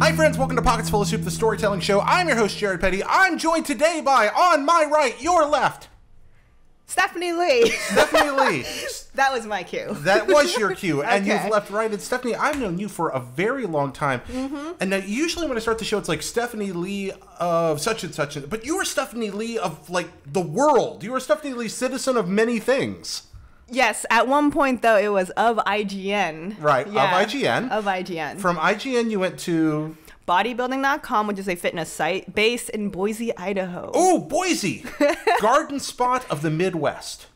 Hi friends, welcome to Pockets Full of Soup, the storytelling show. I'm your host, Jared Petty. I'm joined today by, on my right, your left, Stephanie Lee. Stephanie Lee. That was my cue. That was your cue. And Okay. you've left right. And Stephanie, I've known you for a very long time. And now usually when I start the show, it's like Stephanie Lee of such and such. But you are Stephanie Lee of like the world. You are Stephanie Lee, citizen of many things. Yes, at one point though it was of IGN. Right, Yeah, of IGN. Of IGN. From IGN you went to... bodacious.com, which is a fitness site based in Boise, Idaho. Oh, Boise! Garden spot of the Midwest.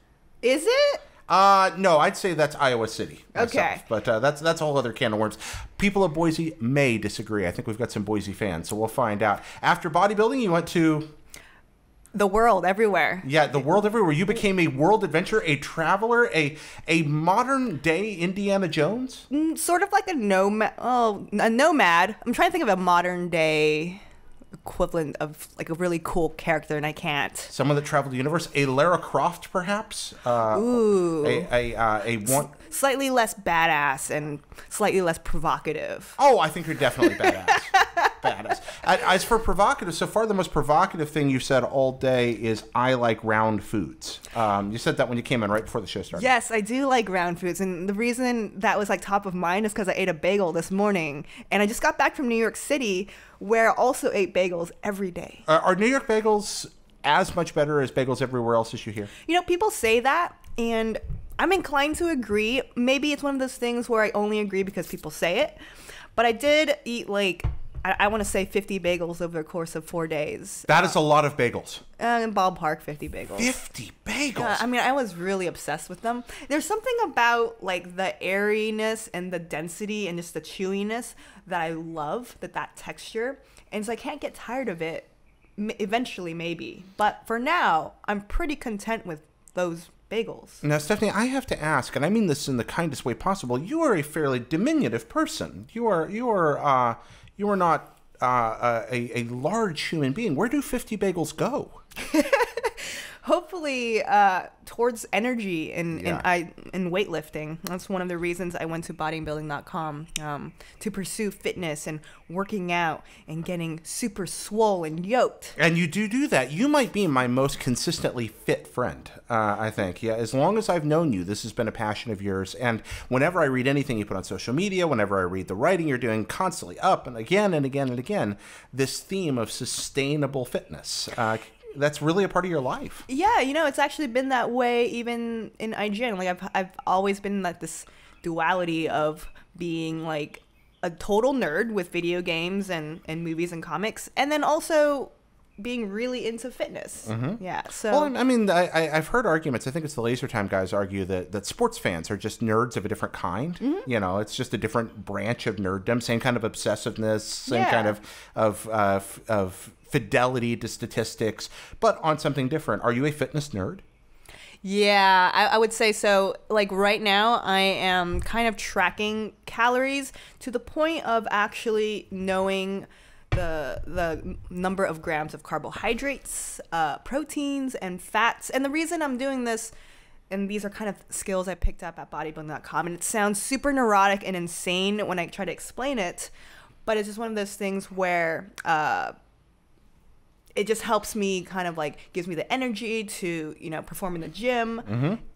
Is it? No, I'd say that's Iowa City. Myself. Okay. But that's a whole other can of worms. People of Boise may disagree. I think we've got some Boise fans, so we'll find out. After bodybuilding, you went to... The world, everywhere. Yeah, the world everywhere. You became a world adventurer, a traveler, a modern-day Indiana Jones? Sort of like a nomad. Oh, a nomad. I'm trying to think of a modern day equivalent of like a really cool character, and I can't. Someone that traveled the universe? A Lara Croft, perhaps? Ooh. A one... Slightly less badass and slightly less provocative. Oh, I think you're definitely badass. Badass. As for provocative, so far the most provocative thing you've said all day is I like round foods. You said that when you came in right before the show started. Yes, I do like round foods, and the reason that was like top of mind is because I ate a bagel this morning, and I just got back from New York City, where I also ate bagels every day. Are New York bagels as much better as bagels everywhere else as you hear? You know, people say that, and I'm inclined to agree. Maybe it's one of those things where I only agree because people say it, but I did eat like, I want to say 50 bagels over the course of 4 days. That is a lot of bagels. In ballpark, 50 bagels. 50 bagels? I mean, I was really obsessed with them. There's something about like the airiness and the density and just the chewiness that I love, that texture. And so I can't get tired of it. Eventually, maybe. But for now, I'm pretty content with those bagels. Now, Stephanie, I have to ask, and I mean this in the kindest way possible, you are a fairly diminutive person. You are not a large human being. Where do 50 bagels go? Hopefully towards energy and weightlifting. That's one of the reasons I went to bodybuilding.com, to pursue fitness and working out and getting super swole and yoked. And you do that. You might be my most consistently fit friend, I think. Yeah, as long as I've known you, this has been a passion of yours. And whenever I read anything you put on social media, whenever I read the writing you're doing constantly up and again and again and again, this theme of sustainable fitness. That's really a part of your life. Yeah, you know, it's actually been that way even in IGN. Like I've always been like this duality of being like a total nerd with video games and movies and comics, and then also being really into fitness. Yeah. So well, I mean, I've heard arguments. I think it's the Laser Time guys argue that sports fans are just nerds of a different kind. You know, it's just a different branch of nerddom, same kind of obsessiveness, same kind of fidelity to statistics, but on something different. Are you a fitness nerd? Yeah, I would say so. Like right now, I am kind of tracking calories to the point of actually knowing the number of grams of carbohydrates, proteins, and fats. And the reason I'm doing this, and these are kind of skills I picked up at bodybuilding.com, and it sounds super neurotic and insane when I try to explain it, but it's just one of those things where it just helps me kind of like gives me the energy to, you know, perform in the gym,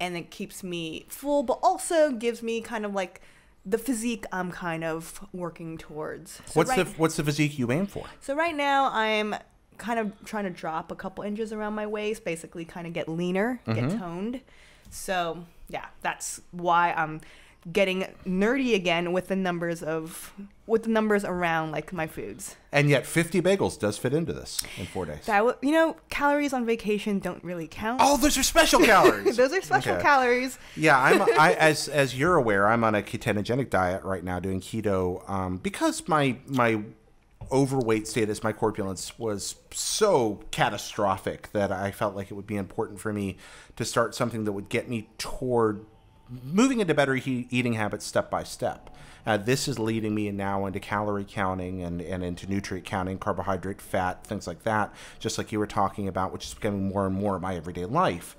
and it keeps me full, but also gives me kind of like the physique I'm kind of working towards. So What's the physique you aim for? So right now I'm kind of trying to drop a couple inches around my waist, basically kind of get leaner, get toned. So yeah, that's why I'm getting nerdy again with the numbers around like my foods. And yet 50 bagels does fit into this in 4 days. You know, calories on vacation don't really count. Oh, those are special calories. Those are special calories. Yeah, as you're aware, I'm on a ketogenic diet right now doing keto because my overweight status, my corpulence was so catastrophic that I felt like it would be important for me to start something that would get me toward moving into better eating habits step by step. This is leading me now into calorie counting and into nutrient counting, carbohydrate, fat, things like that, just like you were talking about, which is becoming more and more of my everyday life.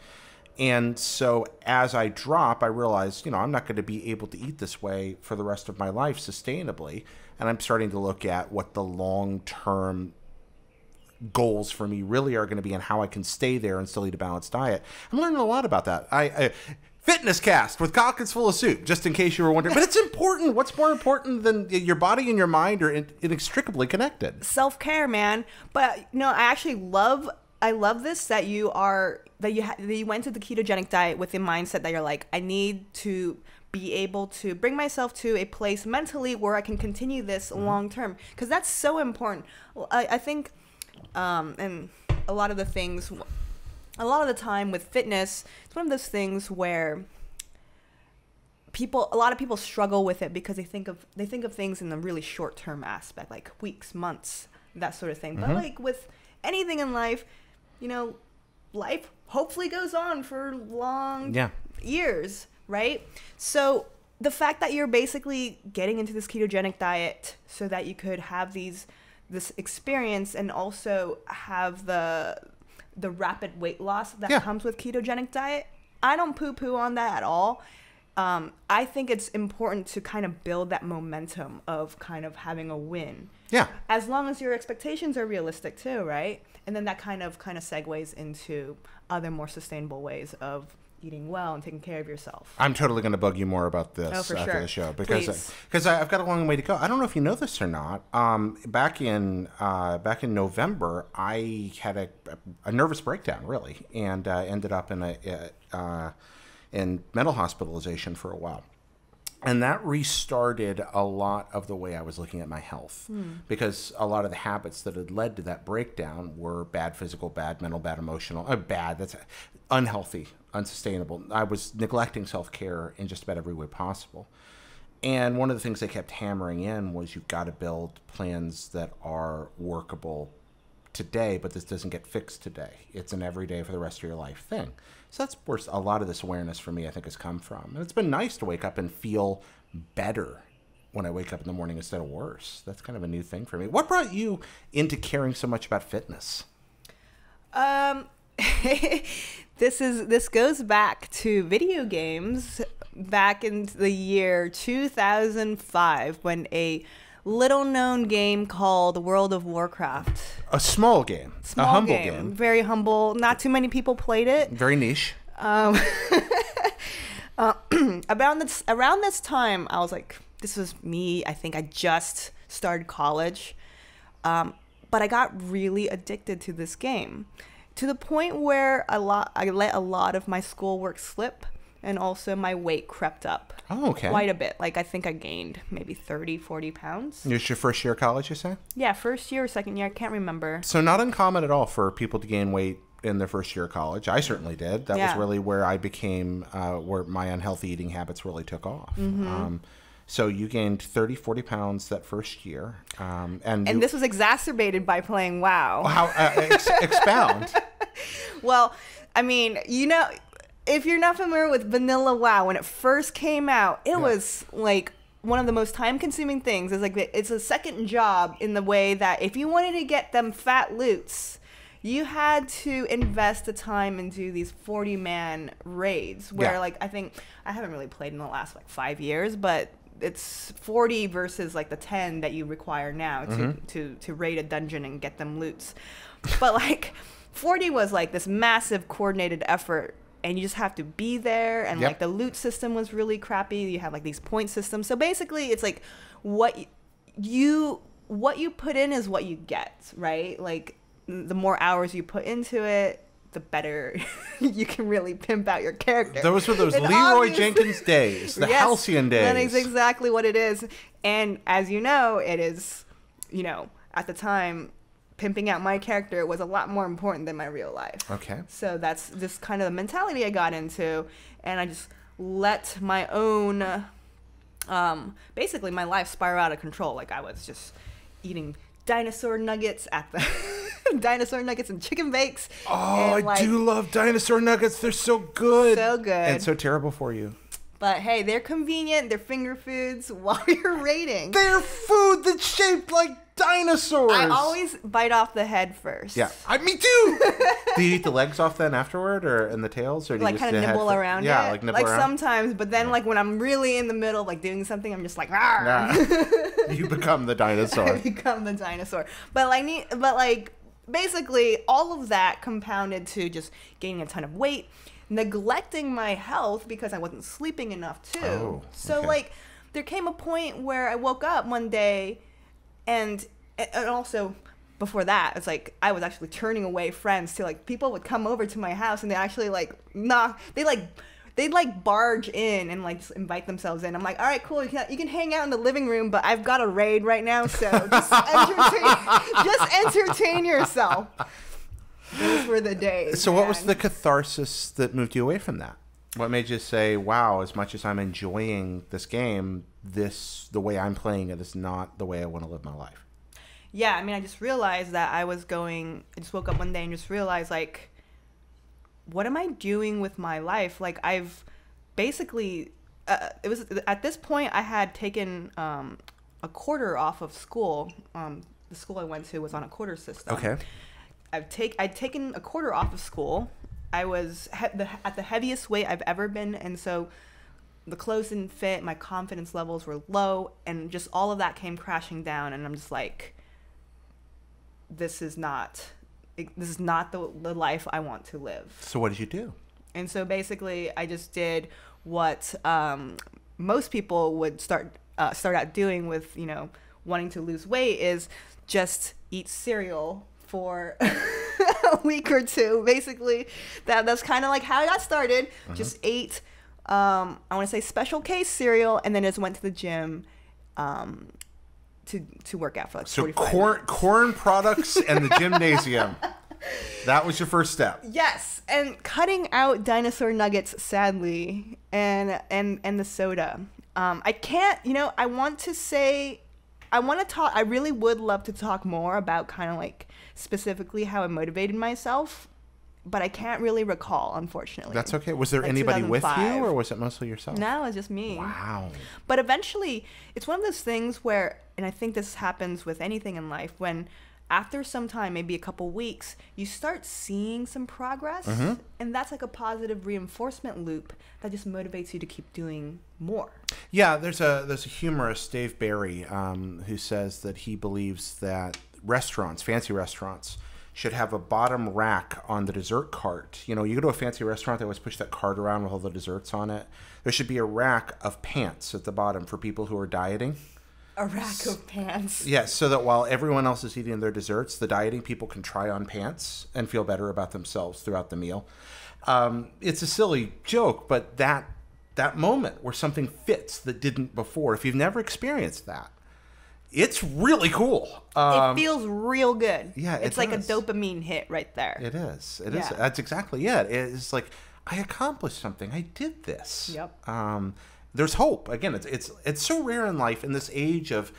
And so as I drop, I realized, you know, I'm not going to be able to eat this way for the rest of my life sustainably. and I'm starting to look at what the long-term goals for me really are going to be and how I can stay there and still eat a balanced diet. I'm learning a lot about that. Fitness cast with pockets full of soup, just in case you were wondering. But it's important. What's more important than your body and your mind are inextricably connected? Self-care, man. But I actually love this that you went to the ketogenic diet with the mindset that you're like, I need to be able to bring myself to a place mentally where I can continue this long term, because that's so important. I think and a lot of the time with fitness, it's one of those things where a lot of people struggle with it because they think of things in the really short term aspect, like weeks, months, that sort of thing. But like with anything in life, life hopefully goes on for long years, right? So the fact that you're basically getting into this ketogenic diet so that you could have this experience and also have the rapid weight loss that comes with ketogenic diet, I don't poo-poo on that at all. I think it's important to kind of build that momentum of kind of having a win. Yeah. As long as your expectations are realistic too, right? And then that kind of segues into other more sustainable ways of eating well and taking care of yourself. I'm totally going to bug you more about this after the show because I've got a long way to go. I don't know if you know this or not. Back in November, I had a nervous breakdown, really, and ended up in mental hospitalization for a while. And that restarted a lot of the way I was looking at my health, because a lot of the habits that had led to that breakdown were bad physical, bad mental, bad emotional, that's unhealthy, unsustainable. I was neglecting self-care in just about every way possible. And one of the things they kept hammering in was you've got to build plans that are workable today, but this doesn't get fixed today. It's an everyday for the rest of your life thing. So that's where a lot of this awareness for me, I think, has come from. And it's been nice to wake up and feel better when I wake up in the morning instead of worse. That's kind of a new thing for me. What brought you into caring so much about fitness? This goes back to video games back in the year 2005 when a little-known game called World of Warcraft. A small game. A humble game. Very humble. Not too many people played it. Very niche. Around this time, I was like, this was me. I think I just started college. But I got really addicted to this game to the point where I let a lot of my schoolwork slip. And also my weight crept up quite a bit. Like I think I gained maybe 30, 40 pounds. It was your first year of college, you say? Yeah, first year or second year. I can't remember. So not uncommon at all for people to gain weight in their first year of college. I certainly did. That was really where I became, where my unhealthy eating habits really took off. So you gained 30, 40 pounds that first year. And this was exacerbated by playing WoW. How, expound. Well, I mean, if you're not familiar with vanilla WoW, when it first came out, it was like one of the most time-consuming things. It's like it's a second job in the way that if you wanted to get them fat loots, you had to invest the time and do these 40-man raids. Where like I think I haven't really played in the last 5 years, but it's 40 versus like the 10 that you require now to raid a dungeon and get them loots. But like 40 was like this massive coordinated effort. And you just have to be there, and like the loot system was really crappy. You have like these point systems. So basically, it's like what you put in is what you get, right? Like the more hours you put into it, the better you can really pimp out your character. Those were those Leroy Jenkins days, the halcyon days. That is exactly what it is. And as you know, it is, at the time, pimping out my character was a lot more important than my real life. Okay. So that's just kind of the mentality I got into, and I just let my own, basically my life spiral out of control. Like I was just eating dinosaur nuggets at the dinosaur nuggets and chicken bakes. Oh, and I do love dinosaur nuggets. They're so good. So good. And so terrible for you. But hey, they're convenient. They're finger foods while you're raiding. They're food that's shaped like Dinosaurs! I always bite off the head first. Yeah, me too! Do you eat the legs off then afterward, or in the tails? Or do you Like kind of nibble around it? Yeah, like nibble around? Sometimes, but then like when I'm really in the middle, like doing something, I'm just like, You become the dinosaur. I become the dinosaur. But basically all of that compounded to just gaining a ton of weight, neglecting my health because I wasn't sleeping enough too. Oh, so okay. like there came a point where I woke up one day and also before that, it's like I was actually turning away friends to like people would come over to my house and they actually like they'd like barge in and like just invite themselves in. I'm like, all right, cool, you can hang out in the living room, but I've got a raid right now, so just entertain yourself. Those were the days. So what was the catharsis that moved you away from that? What made you say, wow, as much as I'm enjoying this game, the way I'm playing it is not the way I want to live my life? Yeah, I mean, I just realized that I just woke up one day and just realized, like, what am I doing with my life? Like, I've basically, it was, at this point, I had taken a quarter off of school. The school I went to was on a quarter system. Okay. I'd taken a quarter off of school. I was at the heaviest weight I've ever been, and so the clothes didn't fit, my confidence levels were low, and just all of that came crashing down, and I'm just like, this is not the life I want to live. So what did you do? And so basically I just did what most people would start out doing with, wanting to lose weight, is just eat cereal for a week or two. Basically, that's kind of like how I got started. Just ate, I want to say special case cereal, and then just went to the gym to work out for like 45 minutes. Corn products and the gymnasium. That was your first step. Yes, and cutting out dinosaur nuggets, sadly, and the soda. I can't, I want to talk, I really would love to talk more about kind of like specifically how I motivated myself, but I can't really recall, unfortunately. That's okay. Was there like anybody with 2005. you, or was it mostly yourself? No, it was just me. Wow. But eventually, it's one of those things where, and I think this happens with anything in life, when after some time, maybe a couple weeks, you start seeing some progress, and that's like a positive reinforcement loop that just motivates you to keep doing more. Yeah, there's a humorist, Dave Barry, who says that he believes that fancy restaurants, should have a bottom rack on the dessert cart. You go to a fancy restaurant, they always push that cart around with all the desserts on it. There should be a rack of pants at the bottom for people who are dieting. A rack of pants. Yes, so that while everyone else is eating their desserts, the dieting people can try on pants and feel better about themselves throughout the meal. It's a silly joke, but that moment where something fits that didn't before, if you've never experienced that, it's really cool. It feels real good. Yeah, it's like a dopamine hit right there. It is. It is. That's exactly it. It's like, I accomplished something. I did this. Yep. There's hope. Again, it's so rare in life in this age of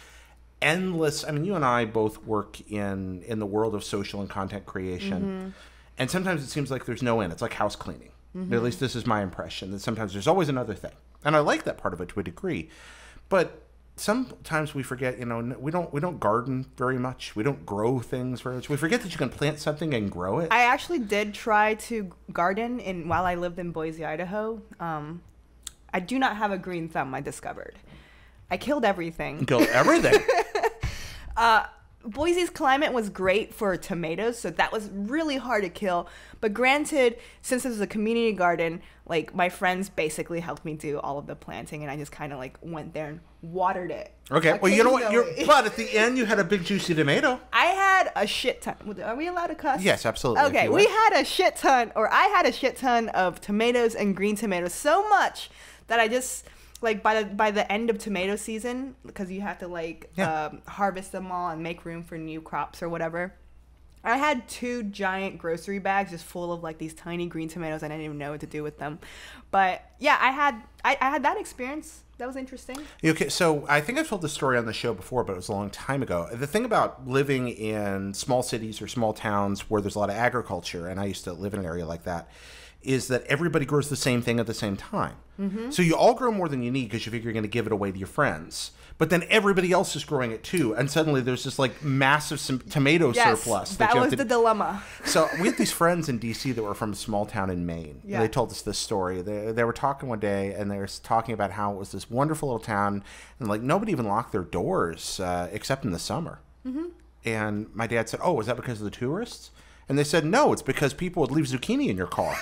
endless. I mean, you and I both work in the world of social and content creation, and sometimes it seems like there's no end. It's like house cleaning. At least this is my impression, that sometimes there's always another thing, and I like that part of it to a degree, but sometimes we forget, we don't garden very much. We don't grow things very much. We forget that you can plant something and grow it. I actually did try to garden while I lived in Boise, Idaho. I do not have a green thumb, I discovered. I killed everything. Killed everything? Boise's climate was great for tomatoes, so that was really hard to kill. But granted, since this was a community garden, like my friends basically helped me do all of the planting, and I just kind of like went there and watered it. Okay, well, you know what? But at the end, you had a big juicy tomato. I had a shit ton. Are we allowed to cuss? Yes, absolutely. Okay, I had a shit ton of tomatoes and green tomatoes, so much that I just, like, by the end of tomato season, because you have to harvest them all and make room for new crops or whatever, I had 2 giant grocery bags just full of like these tiny green tomatoes, and I didn't even know what to do with them. But yeah, I had that experience. That was interesting. Okay, so I think I've told this story on the show before, but it was a long time ago. The thing about living in small cities or small towns where there's a lot of agriculture, and I used to live in an area like that, is that everybody grows the same thing at the same time. So you all grow more than you need because you figure you're going to give it away to your friends. But then everybody else is growing it too, and suddenly there's this like massive tomato surplus. That was the dilemma. So we had these friends in D.C. that were from a small town in Maine. Yeah. They told us this story. They were talking one day, and they were talking about how it was this wonderful little town, and like nobody even locked their doors except in the summer. And my dad said, "Oh, was that because of the tourists?" And they said, "No, it's because people would leave zucchini in your car."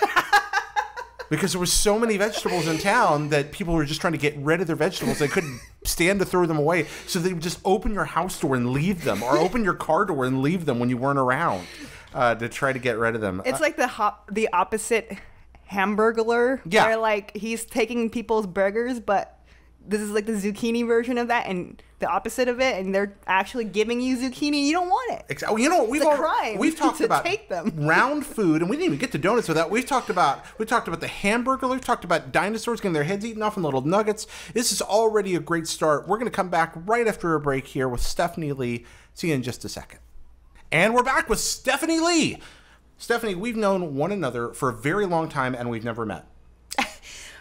Because there were so many vegetables in town that people were just trying to get rid of their vegetables. They couldn't stand to throw them away. So they would just open your house door and leave them, or open your car door and leave them when you weren't around to try to get rid of them. It's like the opposite Hamburglar. Yeah. Where like he's taking people's burgers, but this is like the zucchini version of that, and the opposite of it, and they're actually giving you zucchini and you don't want it. Exactly. You know, we've talked to about take them. round food, and we didn't even get to donuts with that. We've talked about the hamburger. We've talked about dinosaurs getting their heads eaten off in little nuggets. This is already a great start. We're going to come back right after a break here with Stephanie Lee. See you in just a second. And we're back with Stephanie Lee. Stephanie, we've known one another for a very long time, and we've never met.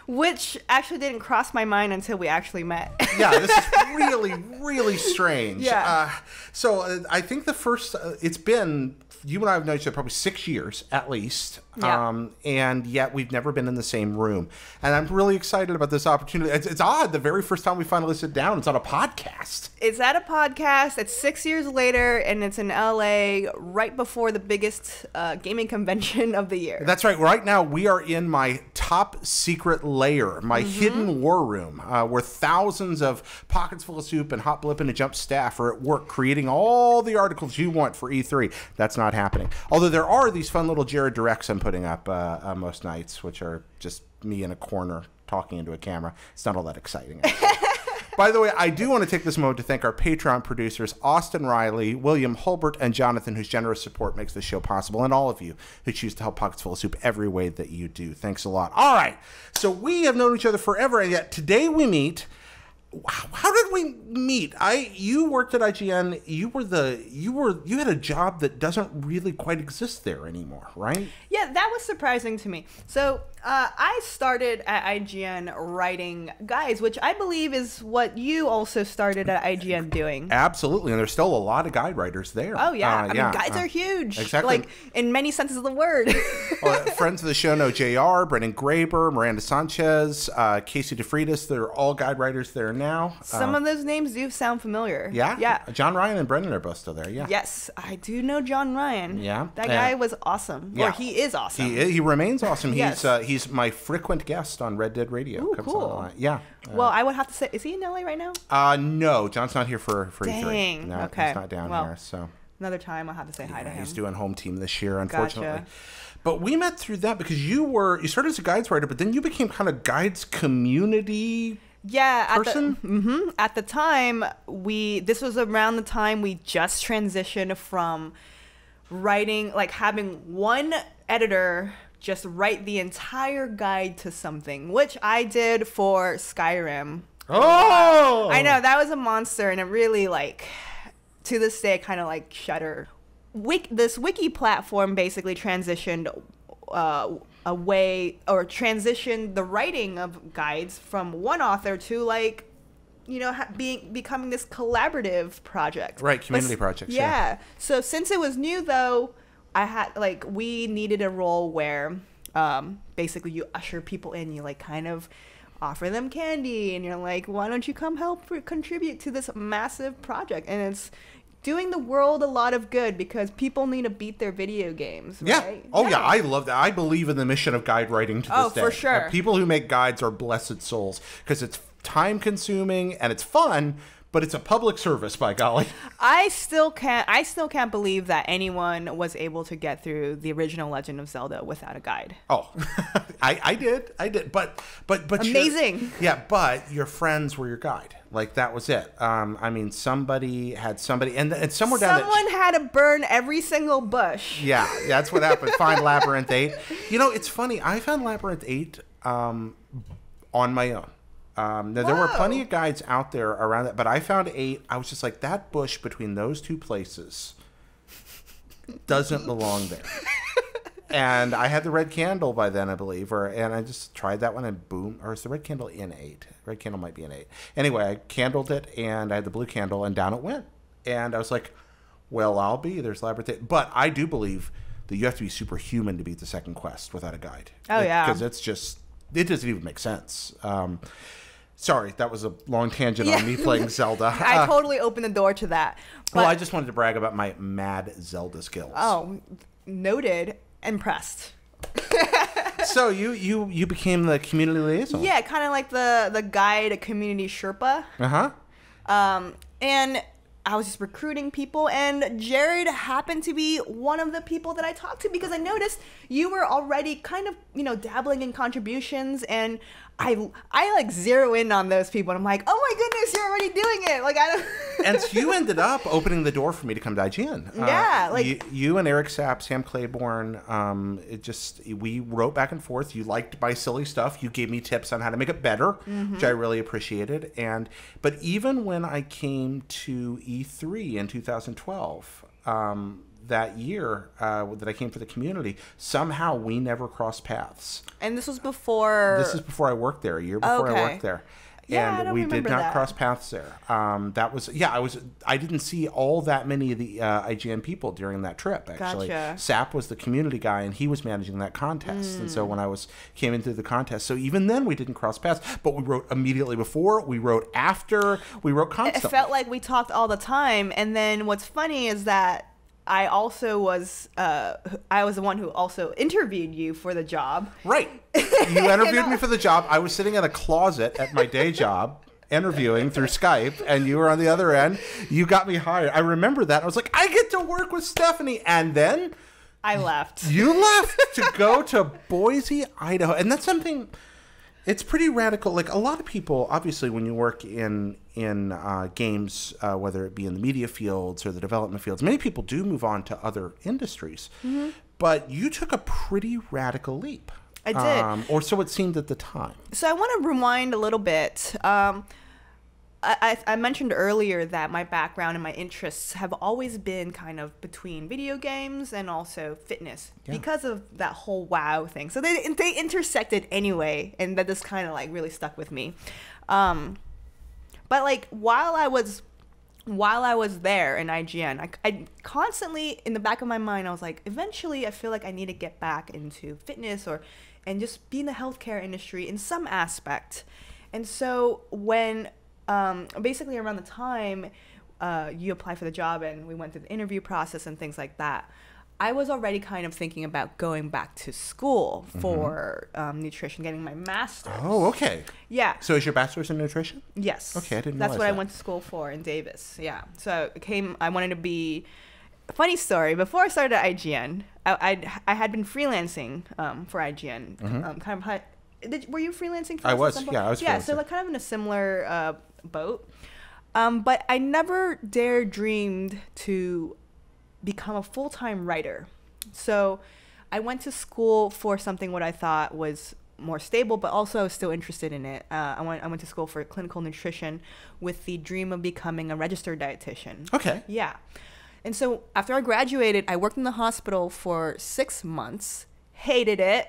Which actually didn't cross my mind until we actually met. Yeah, this is really, really strange. Yeah. So I think the first, it's been, you and I have known each other probably 6 years at least. Yeah. And yet we've never been in the same room. And I'm really excited about this opportunity. It's odd. The very first time we finally sit down, it's on a podcast. It's at a podcast. It's 6 years later, and it's in LA right before the biggest gaming convention of the year. That's right. Right now, we are in my top secret lair, my hidden war room, where thousands of pockets full of soup and hot blip and a jump staff are at work creating all the articles you want for E3. That's not happening. Although there are these fun little Jared Directs I'm putting up most nights, which are just me in a corner talking into a camera. It's not all that exciting. By the way, I do want to take this moment to thank our Patreon producers, Austin Riley, William Hulbert, and Jonathan, whose generous support makes this show possible, and all of you who choose to help Pockets Full of Soup every way that you do. Thanks a lot. All right, so we have known each other forever, and yet today we meet. How did we meet? You worked at IGN. You had a job that doesn't really quite exist there anymore, right? Yeah, that was surprising to me. So I started at IGN writing guides, which I believe is what you also started at IGN doing. Absolutely, and there's still a lot of guide writers there. Oh yeah, I mean guides are huge. Exactly, like in many senses of the word. Friends of the show know JR, Brendan Graber, Miranda Sanchez, Casey DeFreitas. They're all guide writers there now. Some of those names do sound familiar. Yeah? Yeah. John Ryan and Brendan are both still there, yeah. Yes, I do know John Ryan. Yeah. That guy was awesome. Yeah. Or he is awesome. He remains awesome. Yes. He's my frequent guest on Red Dead Radio. Ooh, cool. Yeah. Well, I would have to say, is he in LA right now? No, John's not here for Dang. E3. No, okay. he's not down here, so. Another time I'll have to say hi to him. He's doing home team this year, unfortunately. Gotcha. But we met through that because you started as a guides writer, but then you became kind of guides community person? At the time, this was around the time we just transitioned from writing, like having one editor just write the entire guide to something, which I did for Skyrim. Oh! I know, that was a monster, and it really, like, to this day, kind of like shudder. This wiki platform basically transitioned away, or transitioned the writing of guides from one author to, like, you know, becoming this collaborative project. Right, community projects. Yeah. So since it was new, though, we needed a role where basically you usher people in, you like kind of offer them candy, and you're like, why don't you come help contribute to this massive project? And it's doing the world a lot of good because people need to beat their video games, right? Yeah. Oh, yeah. I love that. I believe in the mission of guide writing to this day. Oh, for sure. People who make guides are blessed souls because it's time consuming and it's fun, but it's a public service, by golly. I still can't believe that anyone was able to get through the original Legend of Zelda without a guide. Oh, I did, but amazing. But your friends were your guide. Like, that was it. I mean, somebody had somebody, and somewhere down someone had to burn every single bush. Yeah, that's what happened. Find Labyrinth 8. You know, it's funny. I found Labyrinth 8 on my own. Now, there were plenty of guides out there around that, but I found 8. I was just like, that bush between those two places doesn't belong there. And I had the red candle by then, I believe, and I just tried that one and boom. Or is the red candle in 8? Red candle might be in 8. Anyway, I candled it and I had the blue candle and down it went. And I was like, well, I'll be. There's labyrinth. But I do believe that you have to be superhuman to beat the second quest without a guide. Oh, yeah. Because it doesn't even make sense. Sorry, that was a long tangent on me playing Zelda. I totally opened the door to that. But, well, I just wanted to brag about my mad Zelda skills. Oh, noted. Impressed. So you became the community liaison. Yeah, kind of like the guide community Sherpa. And I was just recruiting people, and Jared happened to be one of the people that I talked to because I noticed you were already kind of, dabbling in contributions, and I like zero in on those people, and I'm like, oh my goodness, you're already doing it. Like I don't. And so you ended up opening the door for me to come to IGN. Yeah, like you and Eric Sapp, Sam Claiborne. We wrote back and forth. You liked my silly stuff. You gave me tips on how to make it better, which I really appreciated. But even when I came to E3 in 2012. That year that I came for the community, somehow we never crossed paths. And this was before... This is before I worked there, a year before I worked there. Yeah, and we did not cross paths there. I didn't see all that many of the IGN people during that trip, actually. Gotcha. Sap was the community guy, and he was managing that contest. And so when I came into the contest, so even then we didn't cross paths, but we wrote immediately before, we wrote after, we wrote constantly. It felt like we talked all the time. And then what's funny is that I also was the one who also interviewed you for the job. Right. You interviewed me for the job. I was sitting in a closet at my day job interviewing through Skype, and you were on the other end. You got me hired. I remember that. I was like, I get to work with Stephanie. And then I left. You left to go to Boise, Idaho. And that's something... It's pretty radical. Like a lot of people, obviously, when you work in games, whether it be in the media fields or the development fields, many people do move on to other industries. But you took a pretty radical leap. I did. Or so it seemed at the time. So I want to rewind a little bit. I mentioned earlier that my background and my interests have always been kind of between video games and also fitness because of that whole WoW thing. So they intersected anyway, and that just kind of like really stuck with me. But like while I was there in IGN, I constantly in the back of my mind I was like, eventually I feel like I need to get back into fitness and just be in the healthcare industry in some aspect. And so when basically around the time you apply for the job and we went through the interview process and things like that, I was already kind of thinking about going back to school for nutrition, getting my master's. Oh, okay. Yeah. So is your bachelor's in nutrition? Yes. Okay, I didn't That's realize what I that. went to school for in Davis. Yeah. So I wanted to be... Funny story, before I started at IGN, I had been freelancing for IGN. Were you freelancing for I us was, at some point? yeah, I was Yeah, freelancing. so like kind of in a similar boat. But I never dreamed to become a full-time writer. So I went to school for something what I thought was more stable, but also I was still interested in it. I went to school for clinical nutrition with the dream of becoming a registered dietitian. Okay. Yeah. And so after I graduated, I worked in the hospital for 6 months. Hated it.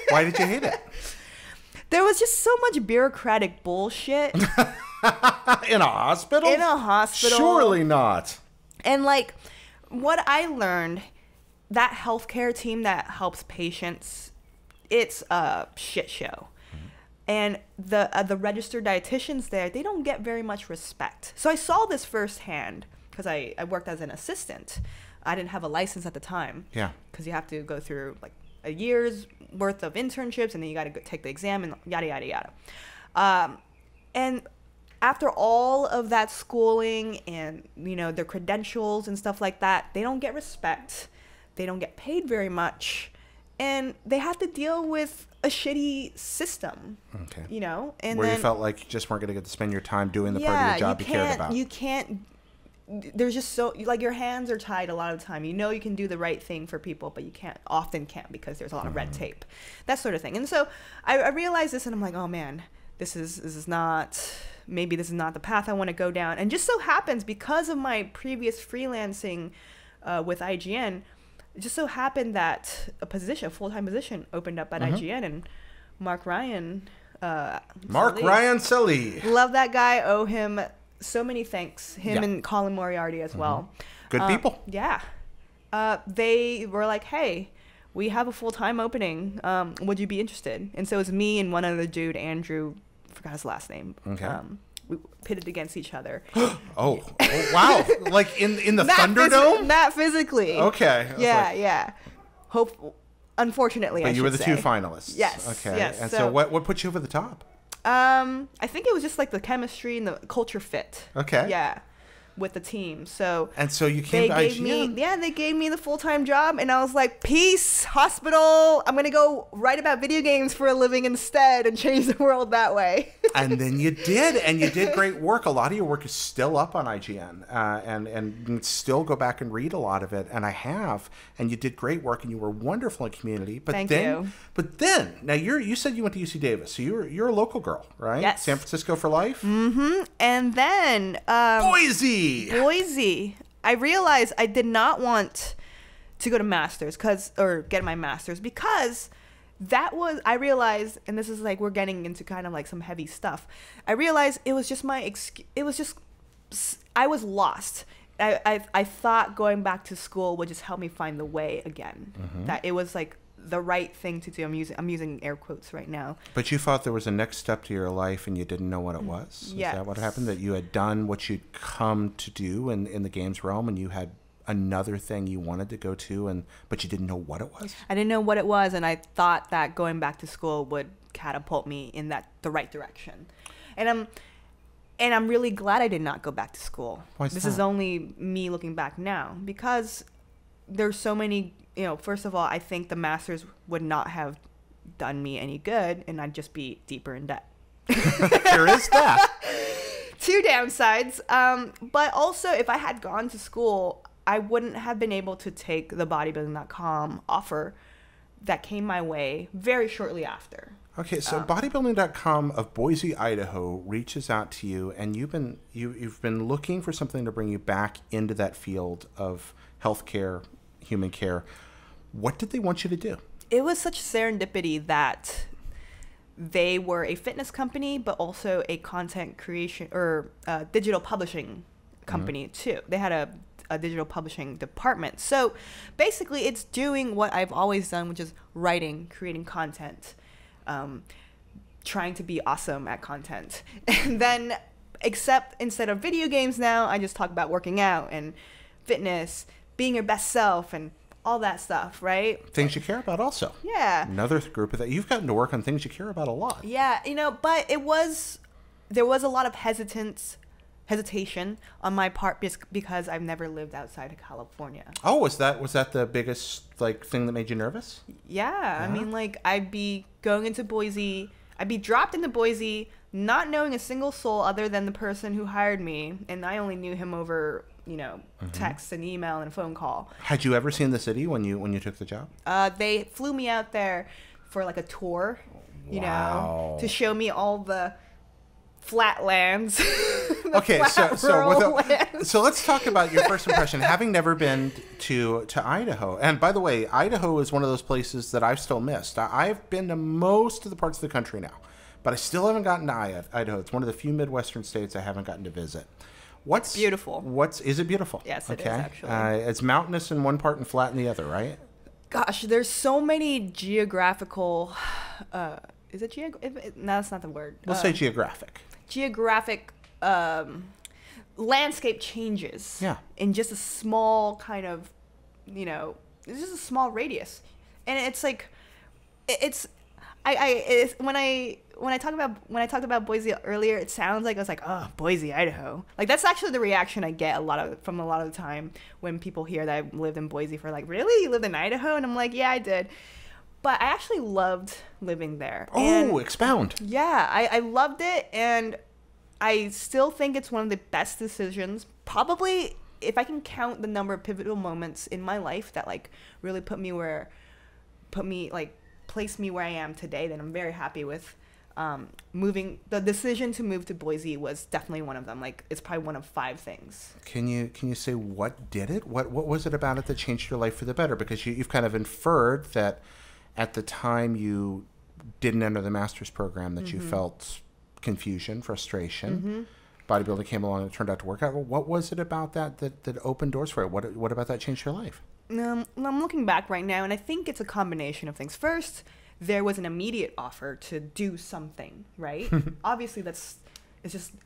Why did you hate it? There was just so much bureaucratic bullshit. In a hospital? In a hospital. Surely not. And like what I learned, that healthcare team that helps patients, it's a shit show. And the registered dietitians there, they don't get very much respect. So I saw this firsthand because I worked as an assistant. I didn't have a license at the time. Yeah. Because you have to go through like a year's worth of internships, and then you got to take the exam and yada, yada, yada. And after all of that schooling and, their credentials and stuff like that, they don't get respect. They don't get paid very much. And they have to deal with a shitty system. Okay. And where you felt like you just weren't going to get to spend your time doing the part of your job you cared about. You can't. There's just so, like, your hands are tied a lot of the time. You can do the right thing for people, but you often can't because there's a lot of red tape, that sort of thing. And so I realized this, and I'm like, oh man, this is not, maybe this is not the path I want to go down. And just so happens, because of my previous freelancing with IGN, it just so happened that a full-time position opened up at IGN, and Mark Ryan Sallee. Love that guy. Owe him so many thanks. Him and Colin Moriarty as well. Good people. Yeah. They were like, hey, we have a full-time opening. Would you be interested? And so it was me and one other dude, Andrew, forgot his last name. Okay. We pitted against each other. Oh, wow. Like in the Thunderdome? Not physically. Okay. Yeah. Unfortunately, but you were the say. 2 finalists. Yes. Okay. Yes. And so what put you over the top? I think it was just like the chemistry and the culture fit. Okay. Yeah. With the team. So you came to IGN? They gave me the full-time job, and I was like, peace, hospital, I'm gonna go write about video games for a living instead and change the world that way. And then you did, and you did great work. A lot of your work is still up on IGN, and still go back and read a lot of it, and I have, and you did great work, and you were wonderful in community. But Thank you. But then, now you said you went to UC Davis, so you're a local girl, right? Yes. San Francisco for life? Mm-hmm. And then Boise. I realized I did not want to go to master's get my master's because I realized, and this is like we're getting into kind of like some heavy stuff. I realized it was just I was lost. I thought going back to school would just help me find the way again. That it was like the right thing to do. I'm using air quotes right now. But you thought there was a next step to your life and you didn't know what it was? Yes. Is that what happened? That you had done what you'd come to do in the games realm, and you had another thing you wanted to go to, but you didn't know what it was? I didn't know what it was, and I thought that going back to school would catapult me in the right direction. And I'm really glad I did not go back to school. Why is this that? is only me looking back now, because there's so many, first of all, I think the master's would not have done me any good, and I'd just be deeper in debt. There is that. 2 downsides. But also, if I had gone to school, I wouldn't have been able to take the bodybuilding.com offer that came my way very shortly after. Okay, so bodybuilding.com of Boise, Idaho reaches out to you, and you've been looking for something to bring you back into that field of healthcare, human care. What did they want you to do? It was such serendipity that they were a fitness company, but also a content creation or digital publishing company too. They had a digital publishing department. So basically it's doing what I've always done, which is writing, creating content, trying to be awesome at content. And then, except instead of video games now, I just talk about working out and fitness, being your best self, and all that stuff, right? Things you care about also. Yeah. Another group of that. You've gotten to work on things you care about a lot. Yeah, but there was a lot of hesitation on my part because I've never lived outside of California. Oh, was that the biggest thing that made you nervous? Yeah. I mean, I'd be going into Boise, I'd be dropped into Boise, not knowing a single soul other than the person who hired me, and I only knew him over, text and email and a phone call. Had you ever seen the city when you took the job? They flew me out there for a tour, to show me all the flatlands. Okay, so let's talk about your first impression, having never been to Idaho. And by the way, Idaho is one of those places that I've still missed. I've been to most of the parts of the country now, but I still haven't gotten to Idaho. It's one of the few Midwestern states I haven't gotten to visit. What's beautiful? Is it beautiful? Yes, it is actually. It's mountainous in one part and flat in the other, right? Gosh, there's so many geographical. Is it No, that's not the word. We'll say geographic. Geographic landscape changes. Yeah. In just a small kind of, it's just a small radius, and it's when I talked about Boise earlier, it sounds like I was like, oh, Boise, Idaho. That's actually the reaction I get from a lot of the time when people hear that I lived in Boise for really? You lived in Idaho? And I'm like, yeah, I did. But I actually loved living there. Oh, expound. Yeah, I loved it, and I still think it's one of the best decisions. Probably, if I can count the number of pivotal moments in my life that really placed me where I am today, then I'm very happy with. the decision to move to Boise was definitely one of them. Like, it's probably one of 5 things. Can you say what did it? What was it about it that changed your life for the better? Because you've kind of inferred that at the time you didn't enter the master's program that you felt confusion, frustration. Bodybuilding came along and it turned out to work out. Well, what was it about that opened doors for you? What about that changed your life? I'm looking back right now, and I think it's a combination of things. First, there was an immediate offer to do something, right? Obviously, it's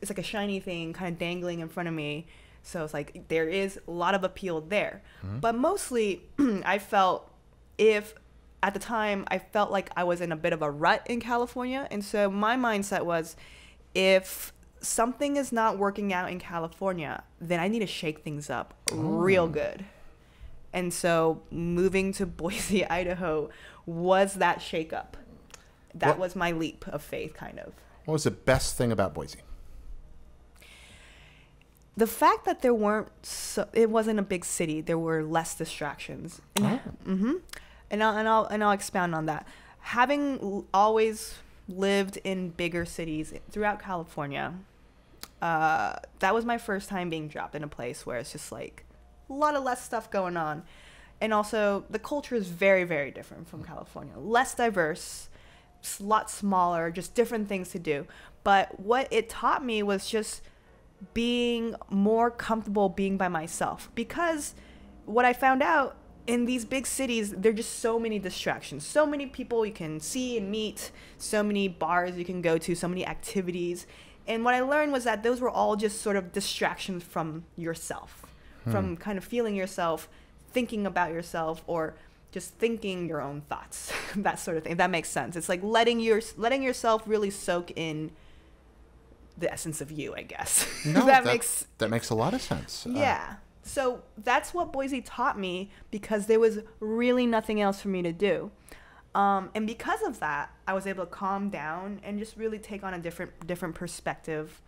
like a shiny thing kind of dangling in front of me. So it's like there is a lot of appeal there. But mostly, I felt at the time, I felt like I was in a bit of a rut in California. And so my mindset was, if something is not working out in California, then I need to shake things up real good. And so moving to Boise, Idaho was that shakeup. That was my leap of faith, kind of. What was the best thing about Boise? The fact that it wasn't a big city. There were less distractions. And I'll expound on that. Having always lived in bigger cities throughout California, that was my first time being dropped in a place where it's just like a lot of less stuff going on. And also the culture is very, very different from California. Less diverse, a lot smaller, just different things to do. But what it taught me was just being more comfortable being by myself. Because what I found out in these big cities, there are just so many distractions, so many people you can see and meet, so many bars you can go to, so many activities. And what I learned was that those were all just sort of distractions from yourself, from kind of feeling yourself, thinking about yourself, or just thinking your own thoughts, that sort of thing, if that makes sense. It's like letting yourself really soak in the essence of you, I guess. No, that makes a lot of sense. Yeah. So that's what Boise taught me, because there was really nothing else for me to do. And because of that, I was able to calm down and just really take on a different perspective.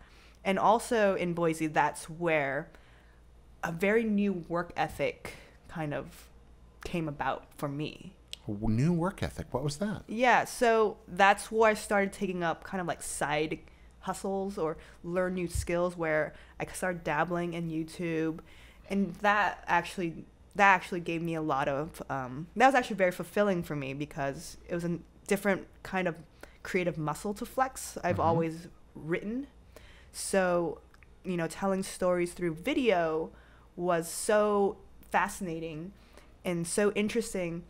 And also in Boise, that's where a very new work ethic kind of came about for me. New work ethic? What was that? Yeah, so that's where I started taking up kind of like side hustles or learn new skills, where I started dabbling in YouTube. And that actually gave me a lot of, that was actually very fulfilling for me, because it was a different kind of creative muscle to flex. I've always written. So, telling stories through video was so fascinating and so interesting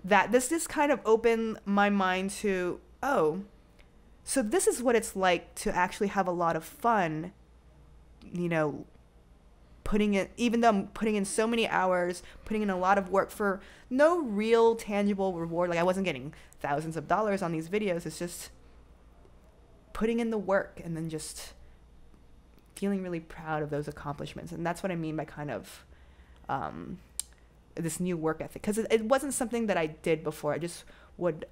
that this just kind of opened my mind to, so this is what it's like to actually have a lot of fun, even though I'm putting in so many hours, putting in a lot of work for no real tangible reward. Like, I wasn't getting thousands of dollars on these videos. It's just putting in the work and then just feeling really proud of those accomplishments. And that's what I mean by kind of this new work ethic. Because it wasn't something that I did before. I just would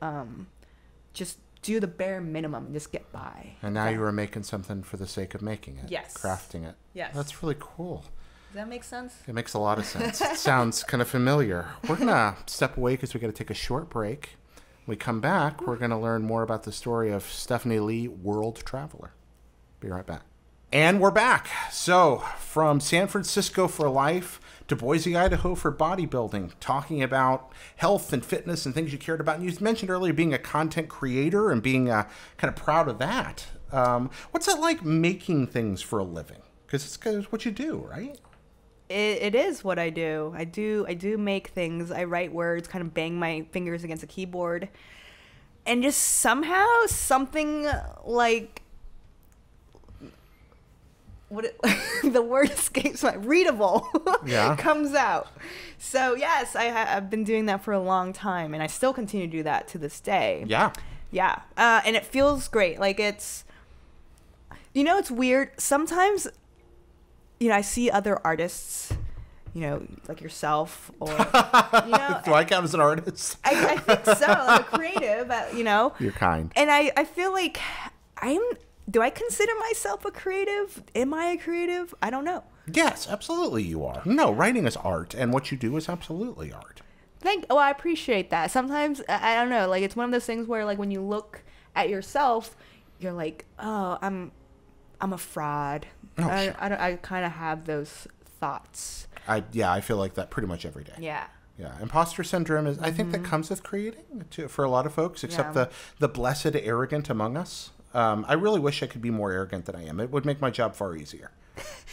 just do the bare minimum and just get by. And now you were making something for the sake of making it. Yes. Crafting it. Yes. That's really cool. Does that make sense? It makes a lot of sense. It sounds kind of familiar. We're going to step away because we got to take a short break. When we come back, we're going to learn more about the story of Stephanie Lee, world traveler. Be right back. And we're back. So, from San Francisco for life to Boise, Idaho for bodybuilding, talking about health and fitness and things you cared about. And you mentioned earlier being a content creator and being kind of proud of that. What's it like making things for a living? Because it's what you do, right? It is what I do. I do make things. I write words, kind of bang my fingers against a keyboard. And just somehow something like... the word escapes my readable comes out. So yes, I've been doing that for a long time, and I still continue to do that to this day. Yeah. And it feels great. Like, it's weird sometimes. I see other artists, like yourself, or do I count as an artist? I think so, like a creative. You're kind. And I feel like do I consider myself a creative? Am I a creative? I don't know. Yes, absolutely you are. No, writing is art, and what you do is absolutely art. I appreciate that. Sometimes, I don't know, like, it's one of those things where, like, when you look at yourself, you're like, oh, I'm a fraud. Oh, sure. I kind of have those thoughts. I feel like that pretty much every day. Yeah. Yeah, imposter syndrome is, I think, that comes with creating for a lot of folks, except the blessed arrogant among us. I really wish I could be more arrogant than I am. It would make my job far easier.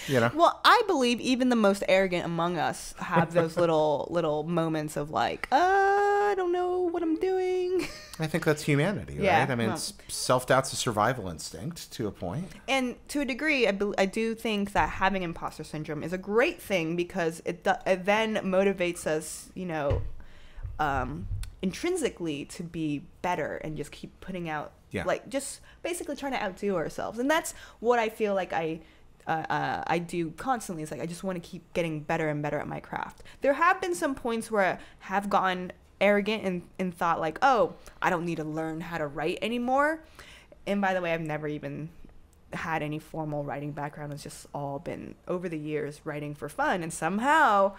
You know? Well, I believe even the most arrogant among us have those little moments of like, I don't know what I'm doing. I think that's humanity, right? I mean, self-doubt's a survival instinct to a point. And to a degree, I do think that having imposter syndrome is a great thing because it then motivates us, intrinsically to be better and just keep putting out, like just basically trying to outdo ourselves. And that's what I feel like I do constantly. It's like I just want to keep getting better and better at my craft. There have been some points where I have gotten arrogant and thought like, oh, I don't need to learn how to write anymore. And by the way, I've never even had any formal writing background. It's just all been over the years writing for fun. And somehow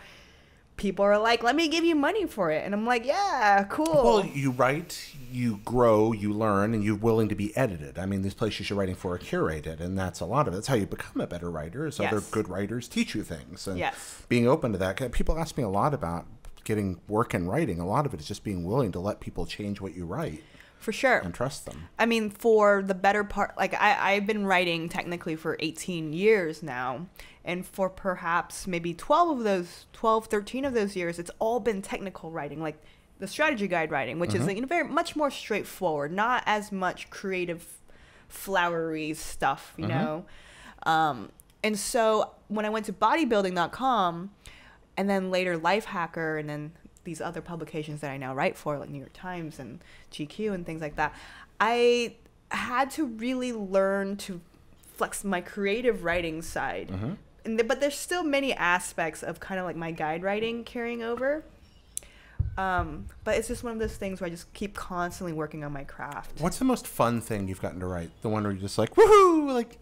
people are like, let me give you money for it. And I'm like, yeah, cool. Well, you write, you grow, you learn, and you're willing to be edited. I mean, these places you're writing for are curated, and that's a lot of it. That's how you become a better writer, is other good writers teach you things. And being open to that. People ask me a lot about getting work in writing. A lot of it is just being willing to let people change what you write. For sure. And trust them. I mean, for the better part, like I've been writing technically for 18 years now. And for perhaps maybe 13 of those years, it's all been technical writing, like the strategy guide writing, which is very much more straightforward, not as much creative, flowery stuff, you know? And so when I went to bodybuilding.com and then later Lifehacker and then these other publications that I now write for, like New York Times and GQ and things like that, I had to really learn to flex my creative writing side. But there's still many aspects of kind of like my guide writing carrying over. But it's just one of those things where I just keep constantly working on my craft. What's the most fun thing you've gotten to write? The one where you're just like, woohoo! Like,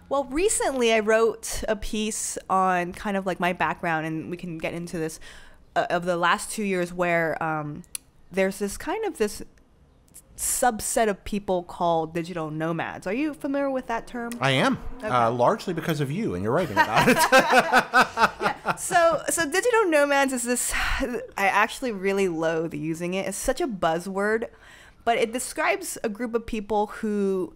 well, recently I wrote a piece on kind of like my background, and we can get into this, of the last 2 years where there's this subset of people called digital nomads. Are you familiar with that term? I am, largely because of you and your writing about it. So digital nomads is this, I actually really loathe using it. It's such a buzzword, but it describes a group of people who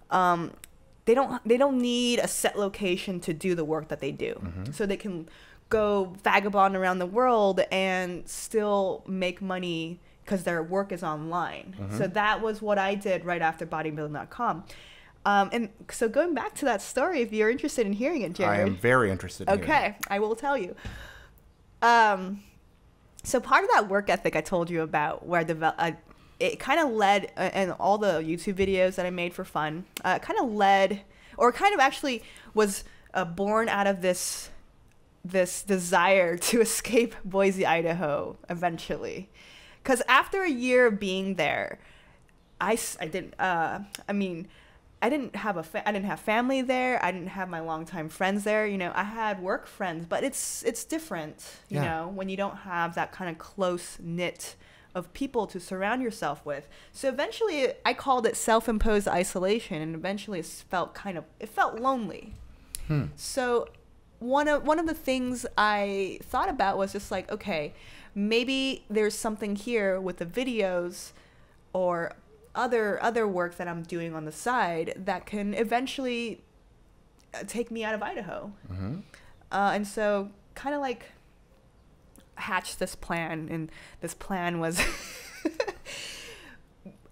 they don't need a set location to do the work that they do. So they can go vagabond around the world and still make money because their work is online. So that was what I did right after bodybuilding.com. And so going back to that story, if you're interested in hearing it, Jared. I am very interested in hearing it. I will tell you. So part of that work ethic I told you about, where it kind of led, and all the YouTube videos that I made for fun, kind of led, or kind of actually was born out of this desire to escape Boise, Idaho eventually. Because after a year of being there, I didn't have family there. I didn't have my longtime friends there. I had work friends, but it's different, you know, when you don't have that kind of close knit of people to surround yourself with. So eventually I called it self-imposed isolation, and eventually it felt lonely. So one of the things I thought about was just like, okay, maybe there's something here with the videos or other work that I'm doing on the side that can eventually take me out of Idaho. And so kind of like hatched this plan, and this plan was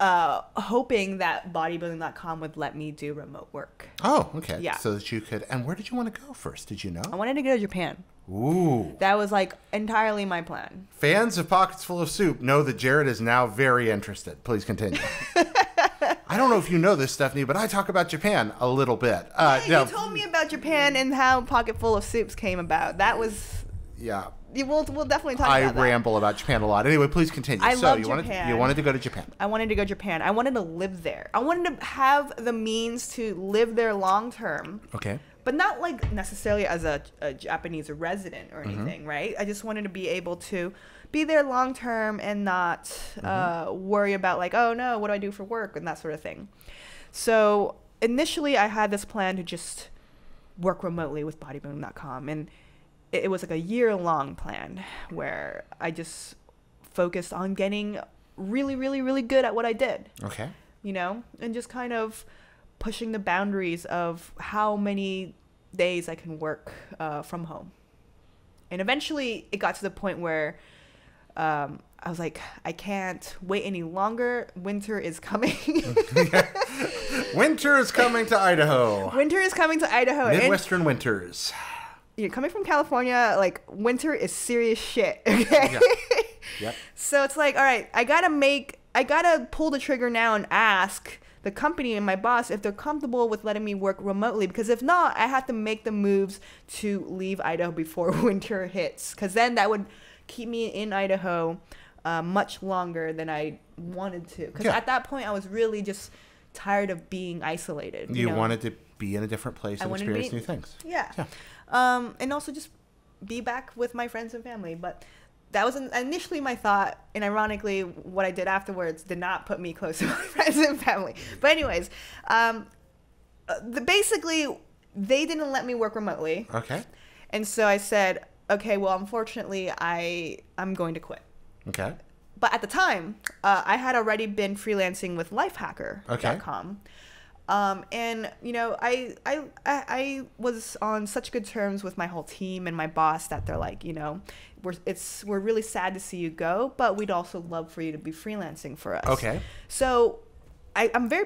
hoping that bodybuilding.com would let me do remote work. Oh, okay. Yeah. So that you could, and where did you want to go first? Did you know? I wanted to go to Japan. Ooh. That was like entirely my plan. Fans of Pockets Full of Soup know that Jared is now very interested. Please continue. I don't know if you know this, Stephanie, but I talk about Japan a little bit. You told me about Japan and how Pocket Full of Soups came about. That was... Yeah. We'll definitely talk about that. I ramble about Japan a lot. Anyway, please continue. I love Japan. You wanted to go to Japan. I wanted to go to Japan. I wanted to live there. I wanted to have the means to live there long term. Okay. But not like necessarily as a Japanese resident or anything, right? I just wanted to be able to be there long term and not worry about like, oh no, what do I do for work and that sort of thing. So initially I had this plan to just work remotely with bodybuilding.com, and it was like a year-long plan where I just focused on getting really, really, really good at what I did. Okay. You know, and just kind of pushing the boundaries of how many days I can work from home. And eventually it got to the point where I was like, I can't wait any longer. Winter is coming. Winter is coming to Idaho. Winter is coming to Idaho. Midwestern winters. You're coming from California, like winter is serious shit. Okay. Yeah. Yep. So it's like, all right, I gotta pull the trigger now and ask the company and my boss if they're comfortable with letting me work remotely, because if not, I have to make the moves to leave Idaho before winter hits, because then that would keep me in Idaho much longer than I wanted to, because at that point I was really just tired of being isolated. You wanted to be in a different place and experience new things. Yeah. And also just be back with my friends and family. But that was initially my thought, and ironically, what I did afterwards did not put me close to my friends and family. But anyways, basically, they didn't let me work remotely. Okay. And so I said, okay, well, unfortunately, I'm going to quit. Okay. But at the time, I had already been freelancing with Lifehacker.com. And you know, I was on such good terms with my whole team and my boss that they're like, you know, we're really sad to see you go, but we'd also love for you to be freelancing for us. Okay. So I'm a very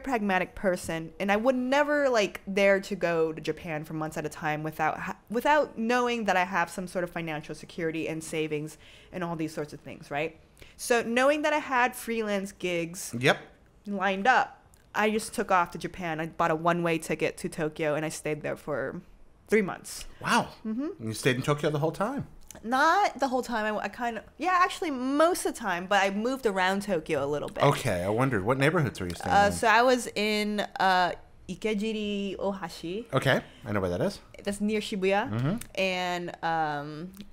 pragmatic person, and I would never like dare to go to Japan for months at a time without knowing that I have some sort of financial security and savings and all these sorts of things, right? So knowing that I had freelance gigs lined up, I just took off to Japan. I bought a one-way ticket to Tokyo, and I stayed there for 3 months. Wow. Mm-hmm. You stayed in Tokyo the whole time? Not the whole time. I kind of, actually most of the time, but I moved around Tokyo a little bit. Okay, I wondered, what neighborhoods were you staying in? So I was in Ikejiri Ohashi. Okay, I know where that is. That's near Shibuya. Mm-hmm.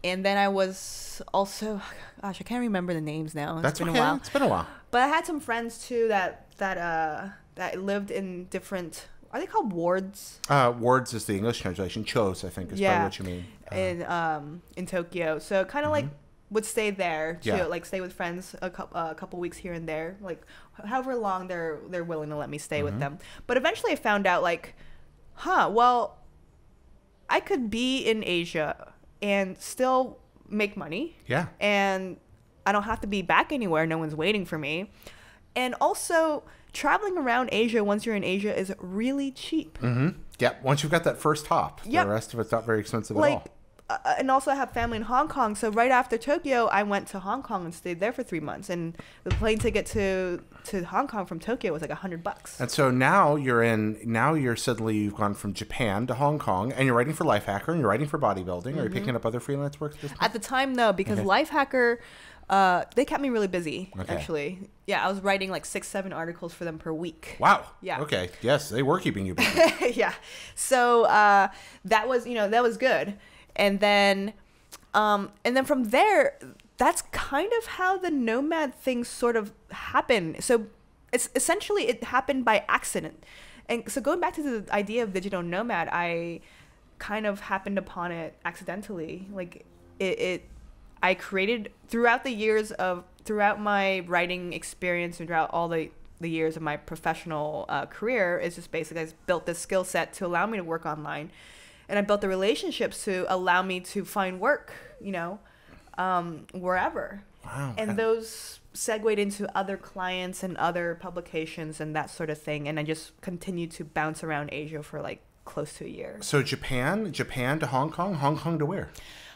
And then I was also, gosh, I can't remember the names now. That's been a while. It's been a while. But I had some friends too that lived in different. Are they called wards? Wards is the English translation. Chos, I think, is probably what you mean. In Tokyo, so kind of like would stay there to like stay with friends a couple weeks here and there, like however long they're willing to let me stay with them. But eventually, I found out like, well, I could be in Asia and still make money. Yeah. And I don't have to be back anywhere. No one's waiting for me. And also, traveling around Asia, once you're in Asia, is really cheap. Mm-hmm. Yeah, once you've got that first hop, the rest of it's not very expensive at all. And also I have family in Hong Kong, so right after Tokyo, I went to Hong Kong and stayed there for 3 months. And the plane ticket to Hong Kong from Tokyo was like $100. And so now you've gone from Japan to Hong Kong, and you're writing for Lifehacker, and you're writing for bodybuilding. Are you picking up other freelance work at this point? At the time, no, because Lifehacker, they kept me really busy, actually. Yeah, I was writing like 6-7 articles for them per week. Wow. Yeah. Okay. Yes, they were keeping you busy. Yeah. So that was good. And then from there, that's kind of how the nomad thing sort of happened. So it's essentially it happened by accident. And so going back to the idea of digital nomad, I kind of happened upon it accidentally. Like I created throughout my writing experience and throughout all the years of my professional career, it's just basically I built this skill set to allow me to work online. And I built the relationships to allow me to find work, wherever. Wow. And those segued into other clients and other publications and that sort of thing. And I just continued to bounce around Asia for like close to a year. So Japan to Hong Kong to where?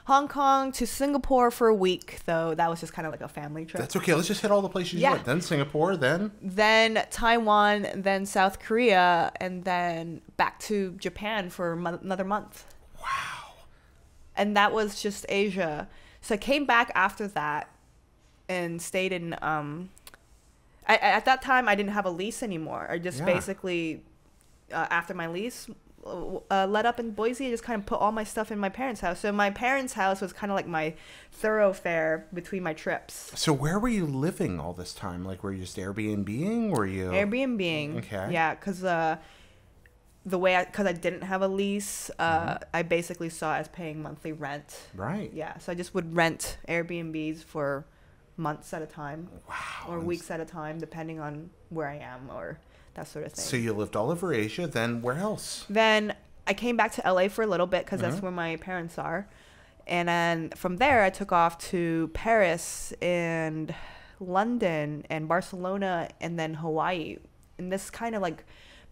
Hong Kong to Singapore for a week, though. That was just kind of like a family trip. That's okay. Let's just hit all the places you went. Then Singapore, then Taiwan, then South Korea, and then back to Japan for another month. Wow. And that was just Asia. So I came back after that and stayed in... at that time, I didn't have a lease anymore. I just basically, after my lease let up in Boise. I just kind of put all my stuff in my parents' house. So my parents' house was kind of like my thoroughfare between my trips. So where were you living all this time? Like, were you just Airbnb-ing? Were you Airbnb-ing? Okay. Yeah, because because I didn't have a lease, I basically saw it as paying monthly rent. Right. Yeah, so I just would rent Airbnbs for months at a time. Wow. Or weeks at a time, depending on where I am or that sort of thing. So you lived all over Asia. Then where else? Then I came back to LA for a little bit because that's where my parents are. And then from there, I took off to Paris and London and Barcelona and then Hawaii. And this kind of like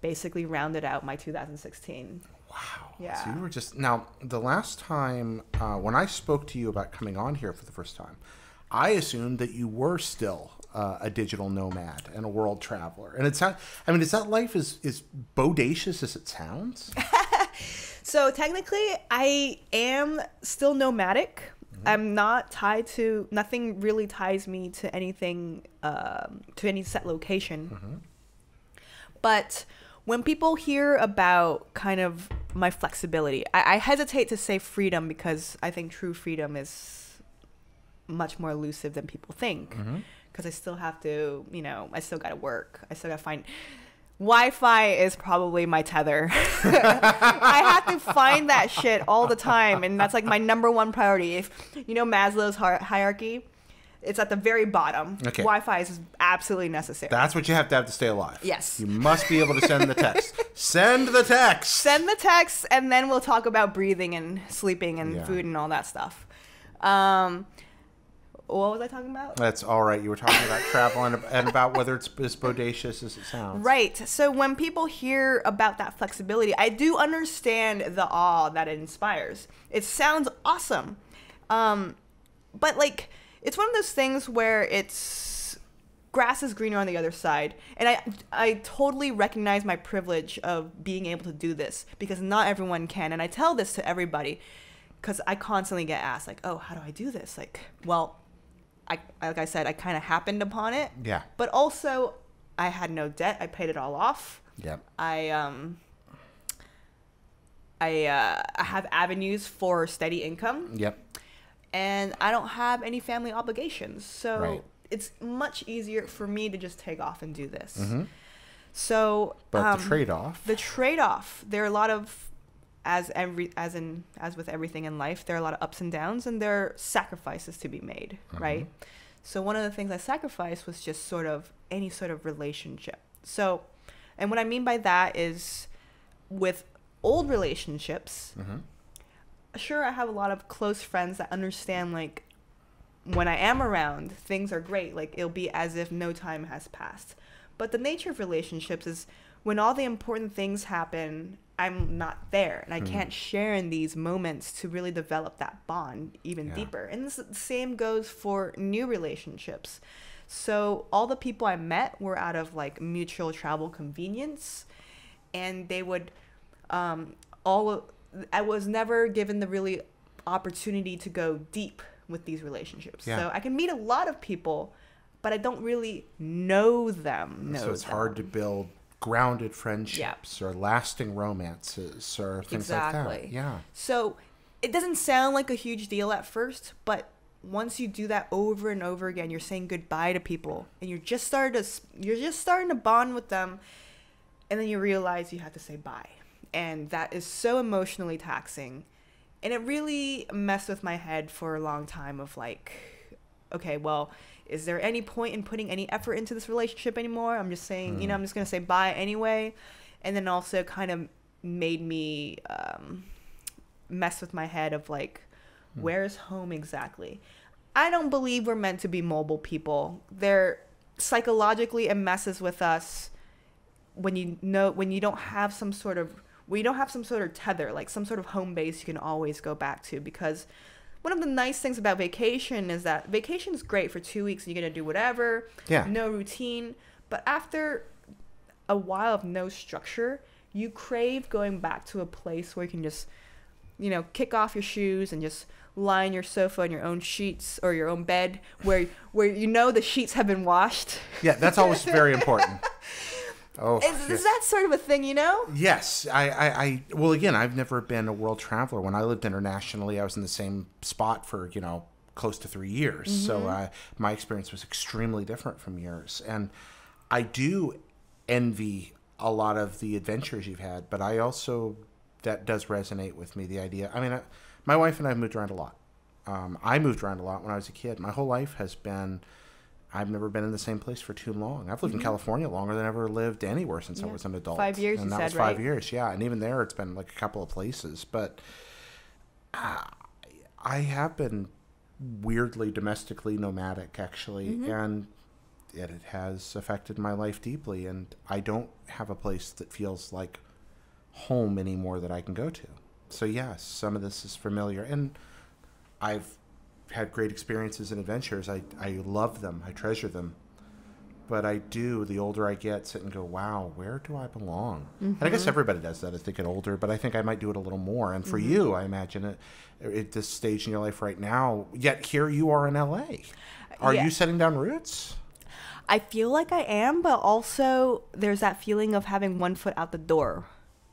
basically rounded out my 2016. Wow. Yeah. So you were just... Now, the last time when I spoke to you about coming on here for the first time, I assumed that you were still a digital nomad and a world traveler. And it's not... I mean, is that life as bodacious as it sounds? So technically, I am still nomadic. I'm not tied to... Nothing really ties me to anything, to any set location. But... when people hear about kind of my flexibility, I hesitate to say freedom because I think true freedom is much more elusive than people think. Because I still have to, I still got to work. I still got to find... Wi-Fi is probably my tether. I have to find that shit all the time. And that's like my number one priority. If Maslow's hierarchy... It's at the very bottom. Okay. Wi-Fi is absolutely necessary. That's what you have to stay alive. Yes. You must be able to send the text. Send the text. Send the text, and then we'll talk about breathing and sleeping and food and all that stuff. What was I talking about? That's all right. You were talking about travel and about whether it's as bodacious as it sounds. Right. So when people hear about that flexibility, I do understand the awe that it inspires. It sounds awesome. But like... it's one of those things where it's grass is greener on the other side. And I totally recognize my privilege of being able to do this because not everyone can. And I tell this to everybody because I constantly get asked like, oh, how do I do this? Like, well, like I said, I kind of happened upon it. Yeah. But also I had no debt. I paid it all off. Yep. I have avenues for steady income. Yep. And I don't have any family obligations. So Right. it's much easier for me to just take off and do this. So But the trade-off. There are a lot of, as with everything in life, there are a lot of ups and downs, and there are sacrifices to be made, right? So one of the things I sacrificed was just sort of any sort of relationship. So, and what I mean by that is with old relationships, sure, I have a lot of close friends that understand, like, when I am around, things are great. Like, it'll be as if no time has passed. But the nature of relationships is when all the important things happen, I'm not there. And I can't share in these moments to really develop that bond even deeper. And the same goes for new relationships. So all the people I met were out of, like, mutual travel convenience. And they would I was never given the really opportunity to go deep with these relationships. Yeah. So I can meet a lot of people, but I don't really know them. So it's hard to build grounded friendships or lasting romances or things like that. Yeah. So it doesn't sound like a huge deal at first, but once you do that over and over again, you're saying goodbye to people and you're just starting to bond with them, and then you realize you have to say bye. And that is so emotionally taxing. And it really messed with my head for a long time of like, okay, well, is there any point in putting any effort into this relationship anymore? I'm just saying, I'm just going to say bye anyway. And then also kind of made me mess with my head of like, where's home exactly? I don't believe we're meant to be mobile people. Psychologically, it messes with us when you don't have some sort of tether, like some sort of home base you can always go back to. Because one of the nice things about vacation is that vacation is great for 2 weeks. You're going to do whatever, no routine. But after a while of no structure, you crave going back to a place where you can just, kick off your shoes and just lie on your sofa in your own sheets or your own bed where the sheets have been washed. Yeah, that's always very important. Oh, Is that sort of a thing, you know? Yes. Well, again, I've never been a world traveler. When I lived internationally, I was in the same spot for, close to 3 years. Mm-hmm. So my experience was extremely different from yours. And I do envy a lot of the adventures you've had, but I also, that does resonate with me, the idea. I mean, my wife and I have moved around a lot. I moved around a lot when I was a kid. My whole life has been, I've never been in the same place for too long. I've lived in California longer than I've ever lived anywhere since I was an adult. 5 years, and you that was said, right? 5 years, yeah. And even there, it's been like a couple of places. But I have been weirdly domestically nomadic, actually, and it has affected my life deeply. And I don't have a place that feels like home anymore that I can go to. So yes, some of this is familiar, and I've had great experiences and adventures. I love them. I treasure them. But I do, the older I get, sit and go, wow, where do I belong? And I guess everybody does that as they get older, but I think I might do it a little more. And for you, I imagine it at this stage in your life right now, yet here you are in L.A. Are you setting down roots? I feel like I am, but also there's that feeling of having one foot out the door,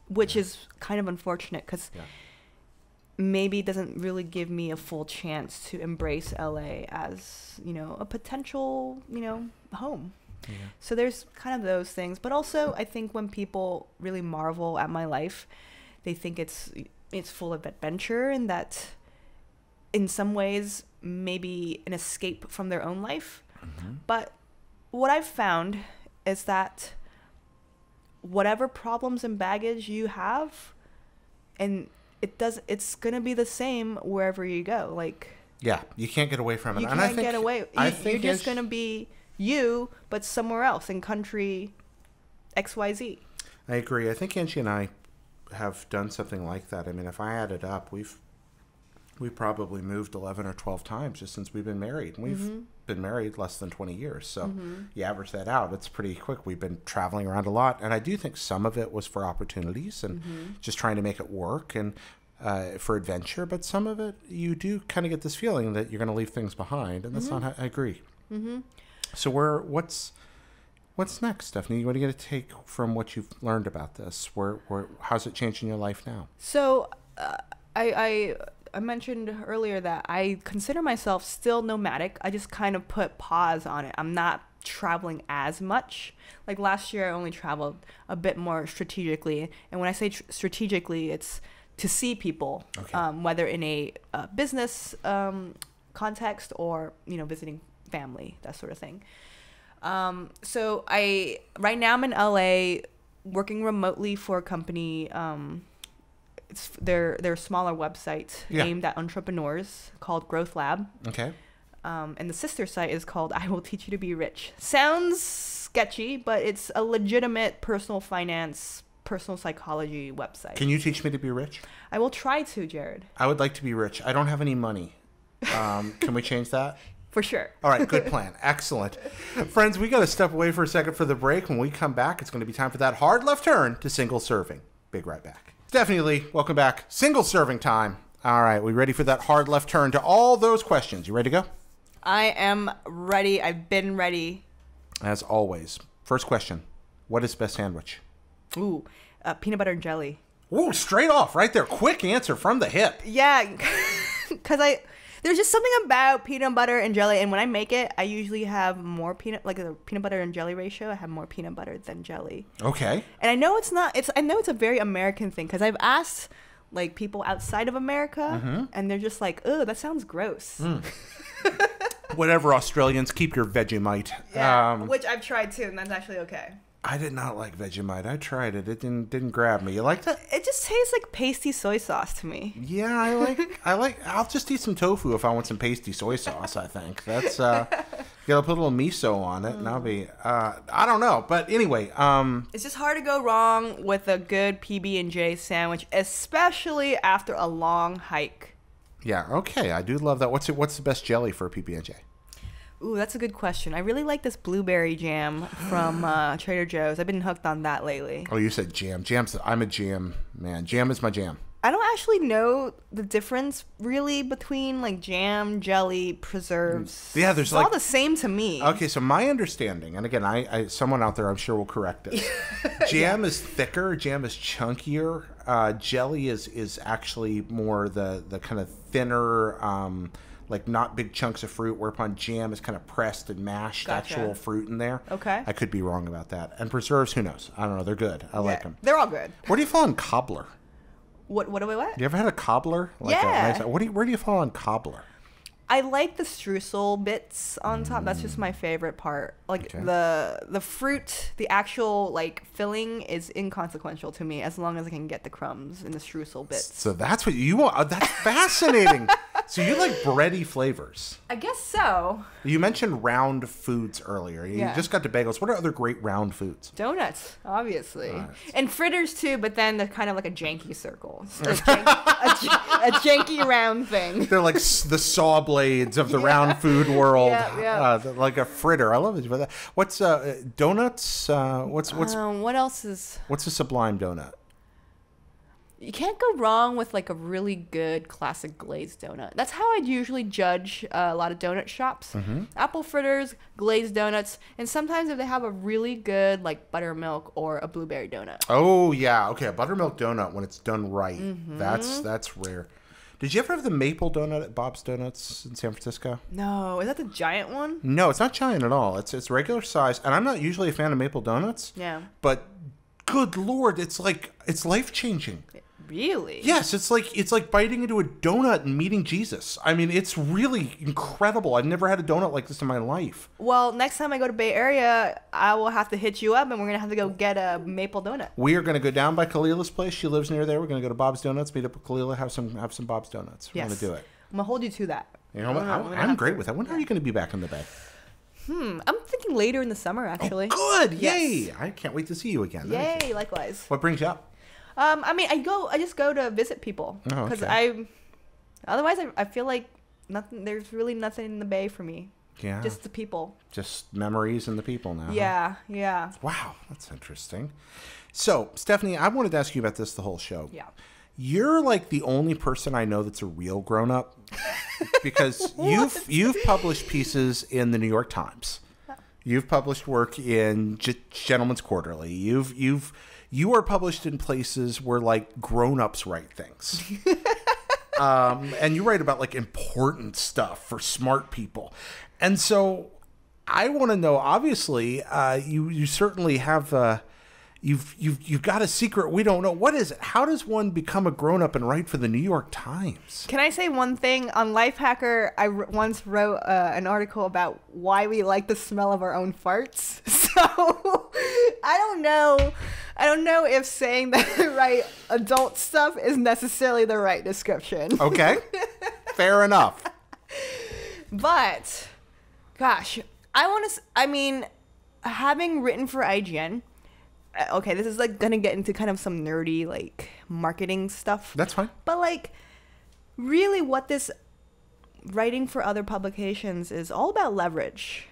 which is kind of unfortunate because maybe it doesn't really give me a full chance to embrace LA as, a potential, home. Yeah. So there's kind of those things. But also, I think when people really marvel at my life, they think it's full of adventure, and that in some ways maybe an escape from their own life. But what I've found is that whatever problems and baggage you have, and it's gonna be the same wherever you go. Like, yeah, you can't get away from it. You can't get away. You're just gonna be you, but somewhere else in country XYZ. I agree. I think Angie and I have done something like that. I mean, if I add it up, we've probably moved 11 or 12 times just since we've been married. And we've been married less than 20 years. So you average that out, it's pretty quick. We've been traveling around a lot. And I do think some of it was for opportunities and just trying to make it work and for adventure. But some of it, you do kind of get this feeling that you're going to leave things behind. And that's not how I agree. So what's next, Stephanie? What are you going to take from what you've learned about this? How's it changing your life now? So I mentioned earlier that I consider myself still nomadic. I just kind of put pause on it. I'm not traveling as much. Like last year, I only traveled a bit more strategically. And when I say strategically, it's to see people, whether in a business context or, visiting family, that sort of thing. So right now I'm in LA working remotely for a company. It's their smaller website aimed at entrepreneurs called Growth Lab. Okay. And the sister site is called I Will Teach You to Be Rich. Sounds sketchy, but it's a legitimate personal finance, personal psychology website. Can you teach me to be rich? I will try to, Jared. I would like to be rich. I don't have any money. Can we change that? For sure. All right, good plan. Excellent. Friends, we got to step away for a second for the break. When we come back, it's going to be time for that hard left turn to single serving. Big right back. Stephanie Lee, welcome back. Single serving time. All right, we ready for that hard left turn to all those questions? You ready to go? I am ready. I've been ready. As always. First question. What is best sandwich? Ooh, peanut butter and jelly. Ooh, straight off right there. Quick answer from the hip. Yeah, because there's just something about peanut butter and jelly, and when I make it, I usually have more peanut butter and jelly ratio. I have more peanut butter than jelly. Okay. And I know I know it's a very American thing, because I've asked like people outside of America, and they're just like, "Oh, that sounds gross." Whatever, Australians, keep your Vegemite. Yeah, which I've tried too, and that's actually okay. I did not like Vegemite. I tried it. It didn't grab me. You liked it? It just tastes like pasty soy sauce to me. Yeah, I'll just eat some tofu if I want some pasty soy sauce, I think. That's you gotta put a little miso on it and I'll be I don't know. But anyway, it's just hard to go wrong with a good PB&J sandwich, especially after a long hike. Yeah, okay. I do love that. What's the best jelly for a PB&J? Ooh, that's a good question. I really like this blueberry jam from Trader Joe's. I've been hooked on that lately. Oh, you said jam. I'm a jam man. Jam is my jam. I don't actually know the difference really between like jam, jelly, preserves. Yeah, there's it's like all the same to me. Okay, so my understanding, and again, I someone out there I'm sure will correct us. Jam is thicker, jam is chunkier. Jelly is actually more the kind of thinner, like not big chunks of fruit, whereupon jam is kind of pressed and mashed actual fruit in there. Okay. I could be wrong about that. And preserves, who knows? I don't know. They're good. I like them. They're all good. Where do you fall on cobbler? What? You ever had a cobbler? Like yeah. Where do you fall on cobbler? I like the streusel bits on top. That's just my favorite part. Like the fruit, the actual like filling is inconsequential to me as long as I can get the crumbs and the streusel bits. So that's what you want. That's fascinating. So you like bready flavors. I guess so. You mentioned round foods earlier. You just got to bagels. What are other great round foods? Donuts, obviously. And fritters too, but then they're kind of like a janky circle. A janky round thing. They're like the saw blades of the round food world. Yeah. Like a fritter. I love it. What's donuts? What else is... What's a sublime donut? You can't go wrong with like a really good classic glazed donut. That's how I'd usually judge a lot of donut shops. Mm-hmm. Apple fritters, glazed donuts, and sometimes if they have a really good like buttermilk or a blueberry donut. Oh yeah, okay, a buttermilk donut when it's done right. That's rare. Did you ever have the maple donut at Bob's Donuts in San Francisco? No, is that the giant one? No, it's not giant at all. It's regular size, and I'm not usually a fan of maple donuts. Yeah. But good Lord, it's life changing. Really? Yes, it's like biting into a donut and meeting Jesus. I mean, it's really incredible. I've never had a donut like this in my life. Well, next time I go to Bay Area, I will have to hit you up, and we're gonna have to go get a maple donut. We are gonna go down by Kalila's place. She lives near there. We're gonna go to Bob's Donuts, meet up with Kalila, have some Bob's Donuts. We're gonna do it. I'm gonna hold you to that. You know what? I'm great with that. When are you gonna be back in the Bay? I'm thinking later in the summer, actually. Oh, good! Yes. Yay! I can't wait to see you again. Yay! Likewise. What brings you up? I mean, I just go to visit people because otherwise I feel like nothing. There's really nothing in the Bay for me. Yeah. Just the people. Just memories and the people now. Yeah, yeah. Wow, that's interesting. So, Stephanie, I wanted to ask you about this the whole show. Yeah. You're like the only person I know that's a real grown-up because you've published pieces in the New York Times. You've published work in Gentleman's Quarterly. You are published in places where like grown-ups write things. And you write about like important stuff for smart people. And so I want to know, obviously, you certainly have you've got a secret we don't know. What is it? How does one become a grown-up and write for the New York Times? Can I say one thing? On Lifehacker, I once wrote an article about why we like the smell of our own farts. So I don't know if saying that I write adult stuff is necessarily the right description. Okay. Fair enough. But, gosh, having written for IGN, okay, this is like gonna get into kind of some nerdy like marketing stuff. That's fine. But like, really what this writing for other publications is all about leverage.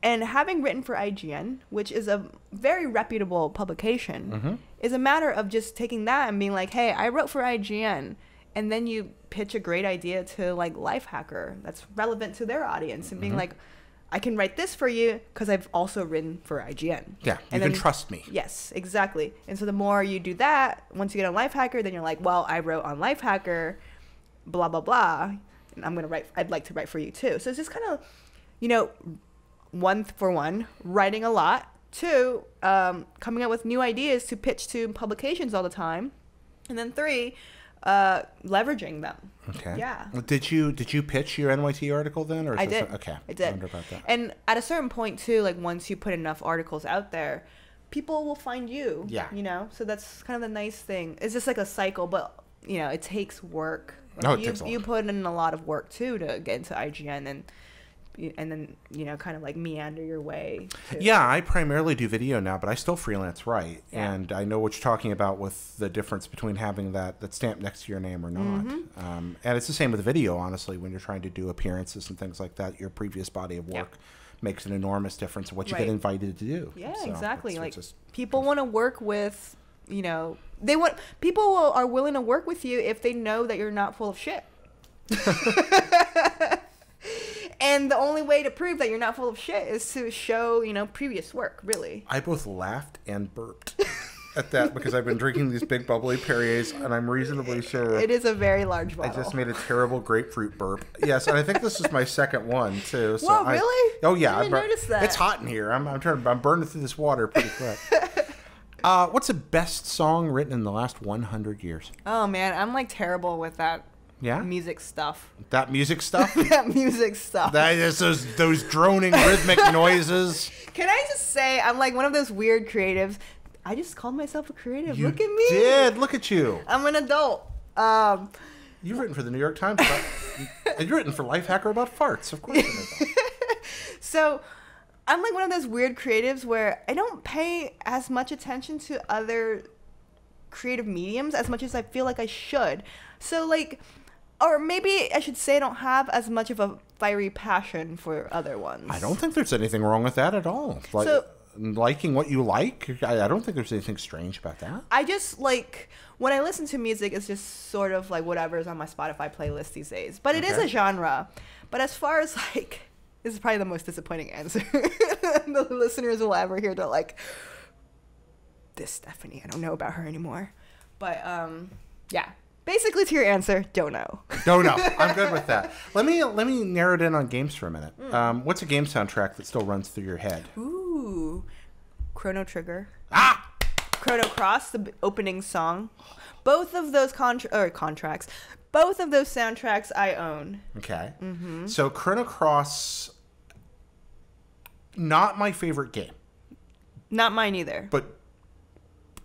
And having written for IGN, which is a very reputable publication, is a matter of just taking that and being like, hey, I wrote for IGN. And then you pitch a great idea to like Lifehacker that's relevant to their audience and being like, I can write this for you because I've also written for IGN. Yeah, you can trust me. Yes, exactly. And so the more you do that, once you get on Lifehacker, then you're like, well, I wrote on Lifehacker, blah, blah, blah. And I'd like to write for you too. So it's just kind of, one, writing a lot. Two, coming up with new ideas to pitch to publications all the time. And then three, leveraging them. Okay. Yeah. Did you pitch your NYT article then? Or I did. Okay. I did. I wonder about that. And at a certain point too, like once you put enough articles out there, people will find you. Yeah. So that's kind of the nice thing. It's just like a cycle, but it takes work. It takes a lot. You put in a lot of work too to get into IGN and then kind of like meander your way to... Yeah, I primarily do video now, but I still freelance write. Yeah. And I know what you're talking about with the difference between having that stamp next to your name or not. And it's the same with video, honestly, when you're trying to do appearances and things like that. Your previous body of work makes an enormous difference in what you get invited to do. Yeah, so exactly. it's Like just, people want to work with you know, people are willing to work with you if they know that you're not full of shit. And the only way to prove that you're not full of shit is to show, you know, previous work, really. I both laughed and burped at that because I've been drinking these big bubbly Perriers, and I'm reasonably sure it is a very large bottle. I just made a terrible grapefruit burp. Yes, and I think this is my second one too. So Whoa, really? Oh yeah, I didn't notice that. It's hot in here. I'm burning through this water pretty quick. What's the best song written in the last 100 years? Oh man, I'm like terrible with that. Yeah? Music stuff. That music stuff? That music stuff. That is those droning rhythmic noises. Can I just say, I'm like one of those weird creatives. I just called myself a creative. You Look at me. did. Look at you. I'm an adult. You've written for the New York Times. And you've written for Lifehacker about farts. Of course you're an adult. So I'm like one of those weird creatives where I don't pay as much attention to other creative mediums as much as I feel like I should. So like... Or maybe I should say I don't have as much of a fiery passion for other ones. I don't think there's anything wrong with that at all. Like, so, liking what you like, I don't think there's anything strange about that. I just like, when I listen to music, it's just sort of like whatever's on my Spotify playlist these days. But it is a genre. But as far as like, this is probably the most disappointing answer the listeners will ever hear. They're like, this Stephanie, I don't know about her anymore. But yeah. Basically, to your answer, don't know. Don't know. I'm good with that. Let me narrow it in on games for a minute. What's a game soundtrack that still runs through your head? Ooh, Chrono Trigger. Ah! Chrono Cross, the opening song. Both of those contracts. Both of those soundtracks I own. Okay. Mm-hmm. So Chrono Cross, not my favorite game. Not mine either. But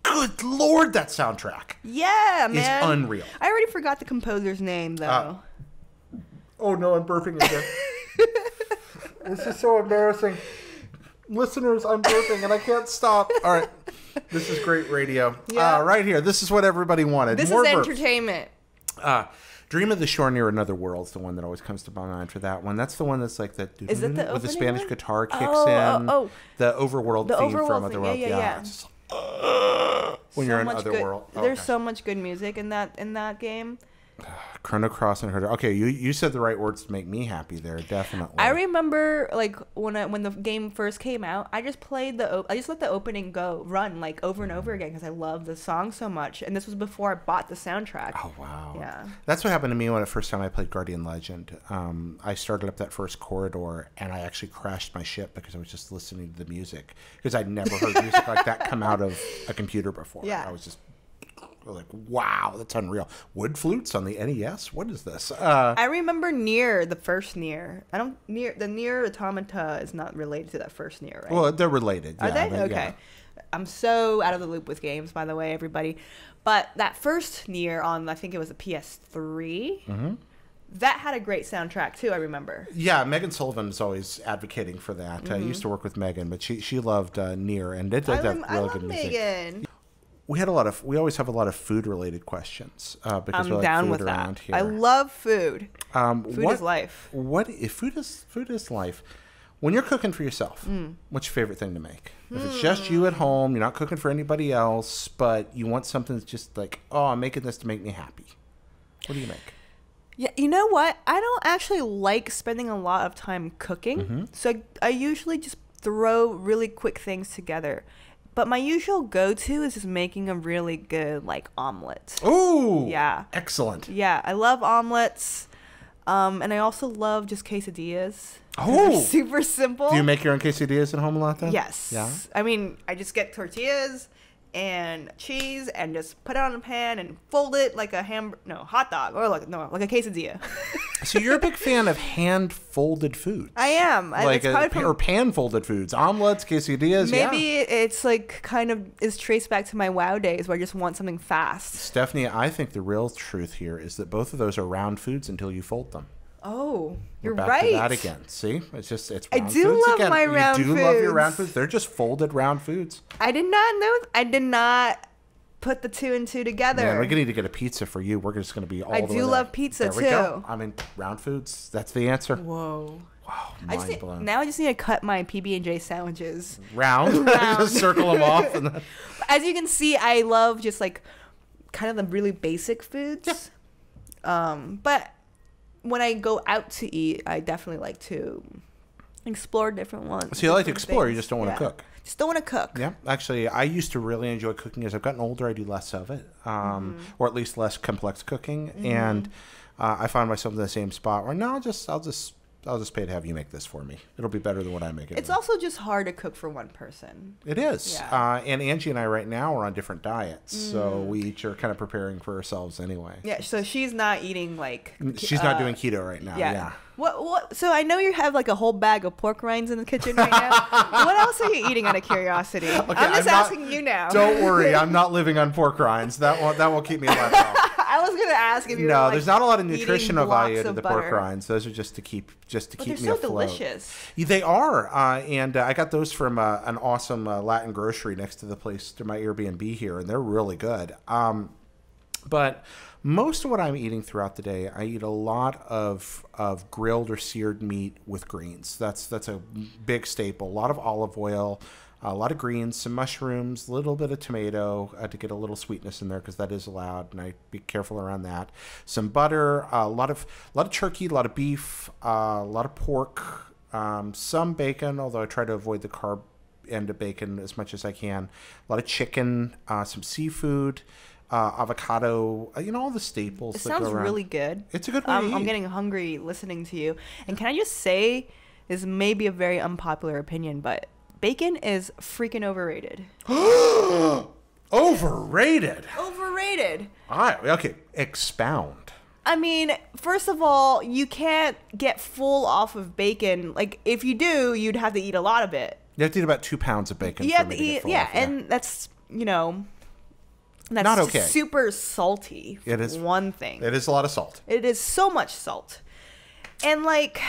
good Lord, that soundtrack. Yeah, man. Is unreal. I already forgot the composer's name, though. Oh, no, I'm burping again. This is so embarrassing. Listeners, I'm burping, and I can't stop. All right. This is great radio. Yeah. Right here. This is what everybody wanted. This More is burps. Entertainment. Dream of the Shore Near Another World is the one that always comes to my mind for that one. That's the one that's like that. Is it the with the Spanish one? guitar kicks in. Oh. The overworld theme from thing. Otherworld. Yeah. It's just, when you're in Otherworld. There's so much good music in that game. Chrono Cross and her. Okay, you said the right words to make me happy there. Definitely. I remember like when the game first came out, I just let the opening run like over and over again because I love the song so much. And this was before I bought the soundtrack. Oh wow. Yeah. That's what happened to me when the first time I played Guardian Legend. I started up that first corridor and I actually crashed my ship because I was just listening to the music because I'd never heard music like that come out of a computer before. Yeah. I was just like, wow, that's unreal. Wood flutes on the NES? What is this? I remember Nier, the first Nier. The Nier Automata is not related to that first Nier, right? Well, they're related. Are yeah, they? Okay. Yeah. I'm so out of the loop with games, by the way, everybody. But that first Nier on, I think it was a PS3, that had a great soundtrack, too, I remember. Yeah, Megan Sullivan is always advocating for that. I used to work with Megan, but she loved Nier, and it did have really good music. Megan. We always have a lot of food related questions because I'm we like down food with around that. here. I love food. Food is life. What if food is life? When you're cooking for yourself, what's your favorite thing to make? If it's just you at home, you're not cooking for anybody else, but you want something that's just like, oh, I'm making this to make me happy. What do you make? Yeah, you know what? I don't actually like spending a lot of time cooking, so I usually just throw really quick things together. But my usual go-to is just making a really good, like, omelet. Ooh! Yeah. Excellent. Yeah, I love omelets. And I also love just quesadillas. Oh! They're super simple. Do you make your own quesadillas at home a lot, then? Yes. Yeah? I mean, I just get tortillas and cheese and just put it on a pan and fold it like a hot dog or like a quesadilla. So you're a big fan of hand-folded foods. I am. Or pan-folded foods. Omelets, quesadillas, Maybe it's like kind of is traced back to my WoW days where I just want something fast. Stephanie, I think the real truth here is that both of those are round foods until you fold them. Oh, you're We're back right. to that again. See? It's round I do foods love again. my round foods. You do love your foods. round foods. They're just folded round foods. I did not know. I did not put the two and two together. Man, we're going to need to get a pizza for you. We're just going to be all the way I do there. love pizza, there we too. Go. I mean, round foods, that's the answer. Whoa. Wow, mind blown. Now I just need to cut my PB&J sandwiches Round. Just circle them off. And then... As you can see, I love just like kind of the really basic foods. Yeah. But when I go out to eat, I definitely like to explore different ones. So you like to explore, you just don't want to cook. Just don't want to cook. Yeah, actually, I used to really enjoy cooking. As I've gotten older, I do less of it, or at least less complex cooking. And I find myself in the same spot where no, I'll just pay to have you make this for me. It'll be better than what I make it. It's also just hard to cook for one person. It is. Yeah. And Angie and I right now are on different diets, so we each are kind of preparing for ourselves anyway. Yeah. So she's not eating like. She's not doing keto right now. Yeah. What? So I know you have like a whole bag of pork rinds in the kitchen right now. What else are you eating out of curiosity? Okay, I'm just asking you now. Don't worry, I'm not living on pork rinds. That won't keep me alive. I was gonna ask if you. No, were, there's not a lot of nutritional value to the butter. pork rinds. Those are just to keep me afloat. They're so delicious. They are, and I got those from an awesome Latin grocery next to the place to my Airbnb here, and they're really good. But most of what I'm eating throughout the day, I eat a lot of grilled or seared meat with greens. That's a big staple. A lot of olive oil, a lot of greens, some mushrooms, a little bit of tomato to get a little sweetness in there because that is allowed, and I be careful around that. Some butter, a lot of turkey, a lot of beef, a lot of pork, some bacon, although I try to avoid the carb end of bacon as much as I can. A lot of chicken, some seafood. Avocado, all the staples. It sounds really good. It's a good way to eat. I'm getting hungry listening to you. And can I just say, this may be a very unpopular opinion, but bacon is freaking overrated. Overrated? Overrated. All right. Okay. Expound. I mean, first of all, you can't get full off of bacon. Like, if you do, you'd have to eat a lot of it. You have to eat about 2 pounds of bacon. You have to eat, and that's, that's not okay. Super salty. It is one thing. It is a lot of salt. It is so much salt. And like,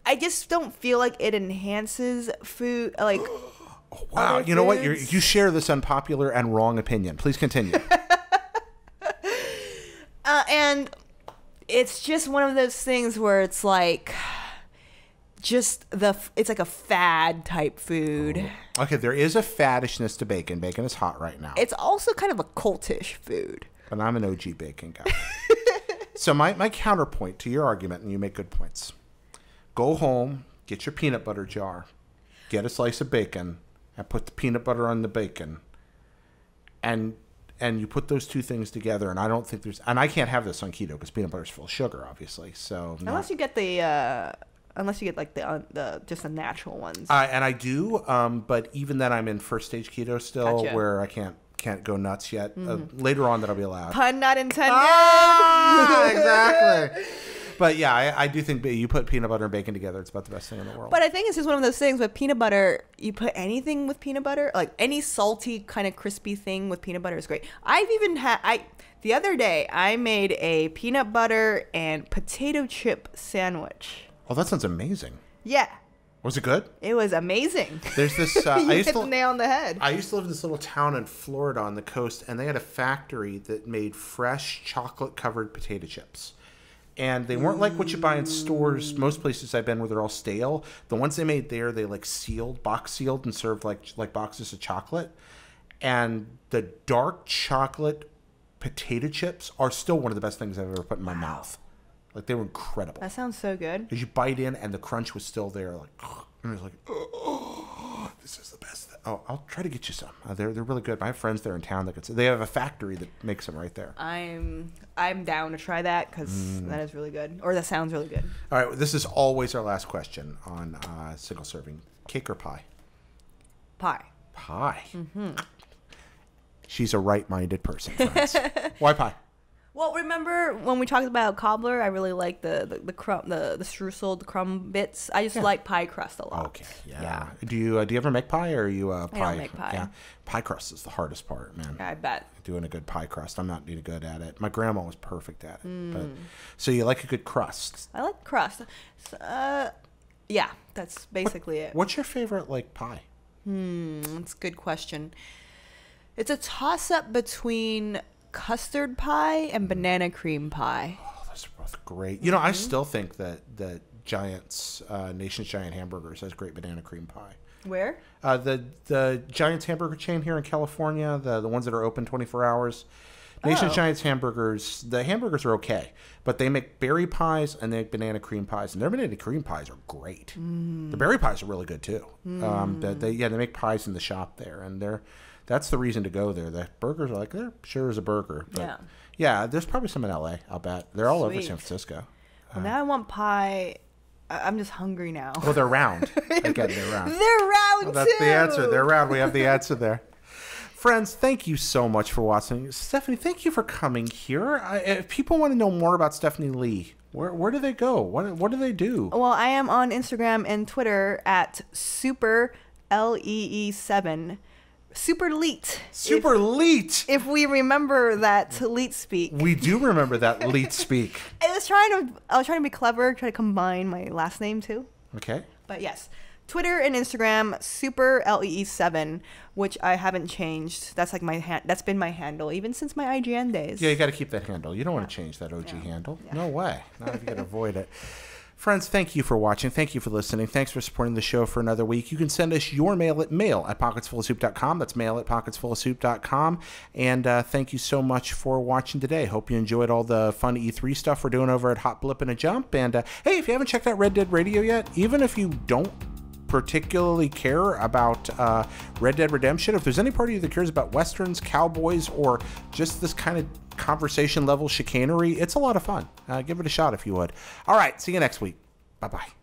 I just don't feel like it enhances food. Like, oh, wow. You know what? You share this unpopular and wrong opinion. Please continue. And it's just one of those things where it's like, it's like a fad type food. Okay, there is a faddishness to bacon. Bacon is hot right now. It's also kind of a cultish food. But I'm an OG bacon guy. So my counterpoint to your argument, and you make good points. Go home, get your peanut butter jar, get a slice of bacon, and put the peanut butter on the bacon. And you put those two things together, and I don't think and I can't have this on keto because peanut butter is full of sugar, obviously. So unless you get like the just the natural ones. And I do, but even then I'm in first stage keto still, Gotcha. where I can't go nuts yet. Later on, that'll be allowed. Pun not intended. Exactly. But yeah, I do think you put peanut butter and bacon together, it's about the best thing in the world. But I think it's just one of those things with peanut butter. You put anything with peanut butter, like any salty kind of crispy thing with peanut butter is great. I've even the other day I made a peanut butter and potato chip sandwich. Oh, that sounds amazing. Yeah. Was it good? It was amazing. There's this. You hit the nail on the head. I used to live in this little town in Florida on the coast, and they had a factory that made fresh chocolate-covered potato chips. And they weren't like what you buy in stores. Most places I've been where they're all stale. The ones they made there, they like box sealed, and served like boxes of chocolate. And the dark chocolate potato chips are still one of the best things I've ever put in my mouth. Like, they were incredible. That sounds so good. Because you bite in and the crunch was still there. Like, and it was like, oh, this is the best. Oh, I'll try to get you some. They're really good. I have friends there in town they have a factory that makes them right there. I'm down to try that because that is really good. Or that sounds really good. All right. This is always our last question on single serving. Cake or pie? Pie. Pie. Mm-hmm. She's a right-minded person, friends. Why pie? Well, remember when we talked about cobbler? I really like the crumb, the streusel, the crumb bits. I just like pie crust a lot. Okay, yeah. Do you ever make pie, or are you pie? I don't make pie. Yeah, pie crust is the hardest part, man. Yeah, I bet. Doing a good pie crust, I'm not really good at it. My grandma was perfect at it. But so you like a good crust? I like crust. Yeah, that's basically it. What's your favorite pie? That's a good question. It's a toss-up between custard pie and banana cream pie. Oh, those are both great. You know, I still think that Giants, Nation's Giant Hamburgers has great banana cream pie. Where? The Giants hamburger chain here in California, the ones that are open 24 hours. Nation's Giants hamburgers, the hamburgers are okay, but they make berry pies and they make banana cream pies, and their banana cream pies are great. The berry pies are really good too. They make pies in the shop there, and that's the reason to go there. The burgers are they're sure as a burger. But yeah, there's probably some in LA, I'll bet. They're all over San Francisco. Well, now I want pie. I'm just hungry now. Well, they're round. Again, they're round. They're round, well, that's the answer. They're round. We have the answer there. Friends, thank you so much for watching. Stephanie, thank you for coming here. If people want to know more about Stephanie Lee, where do they go? What do they do? Well, I am on Instagram and Twitter at super LEE7. Super leet. Super leet. If we remember that leet speak. We do remember that leet speak. I was trying to be clever, try to combine my last name too. Okay. But yes. Twitter and Instagram, super LEE7, which I haven't changed. That's that's been my handle even since my IGN days. Yeah, you got to keep that handle. You don't want to change that OG handle. Yeah. No way. Not if you can avoid it. Friends, thank you for watching. Thank you for listening. Thanks for supporting the show for another week. You can send us your mail at pocketsfullofsoup.com. That's mail at pocketsfullofsoup.com. And thank you so much for watching today. Hope you enjoyed all the fun E3 stuff we're doing over at Hot Blip and a Jump. And hey, if you haven't checked out Red Dead Radio yet, even if you don't particularly care about Red Dead Redemption, if there's any part of you that cares about westerns, cowboys, or just this kind of conversation level chicanery, it's a lot of fun. Give it a shot if you would. All right, see you next week. Bye-bye.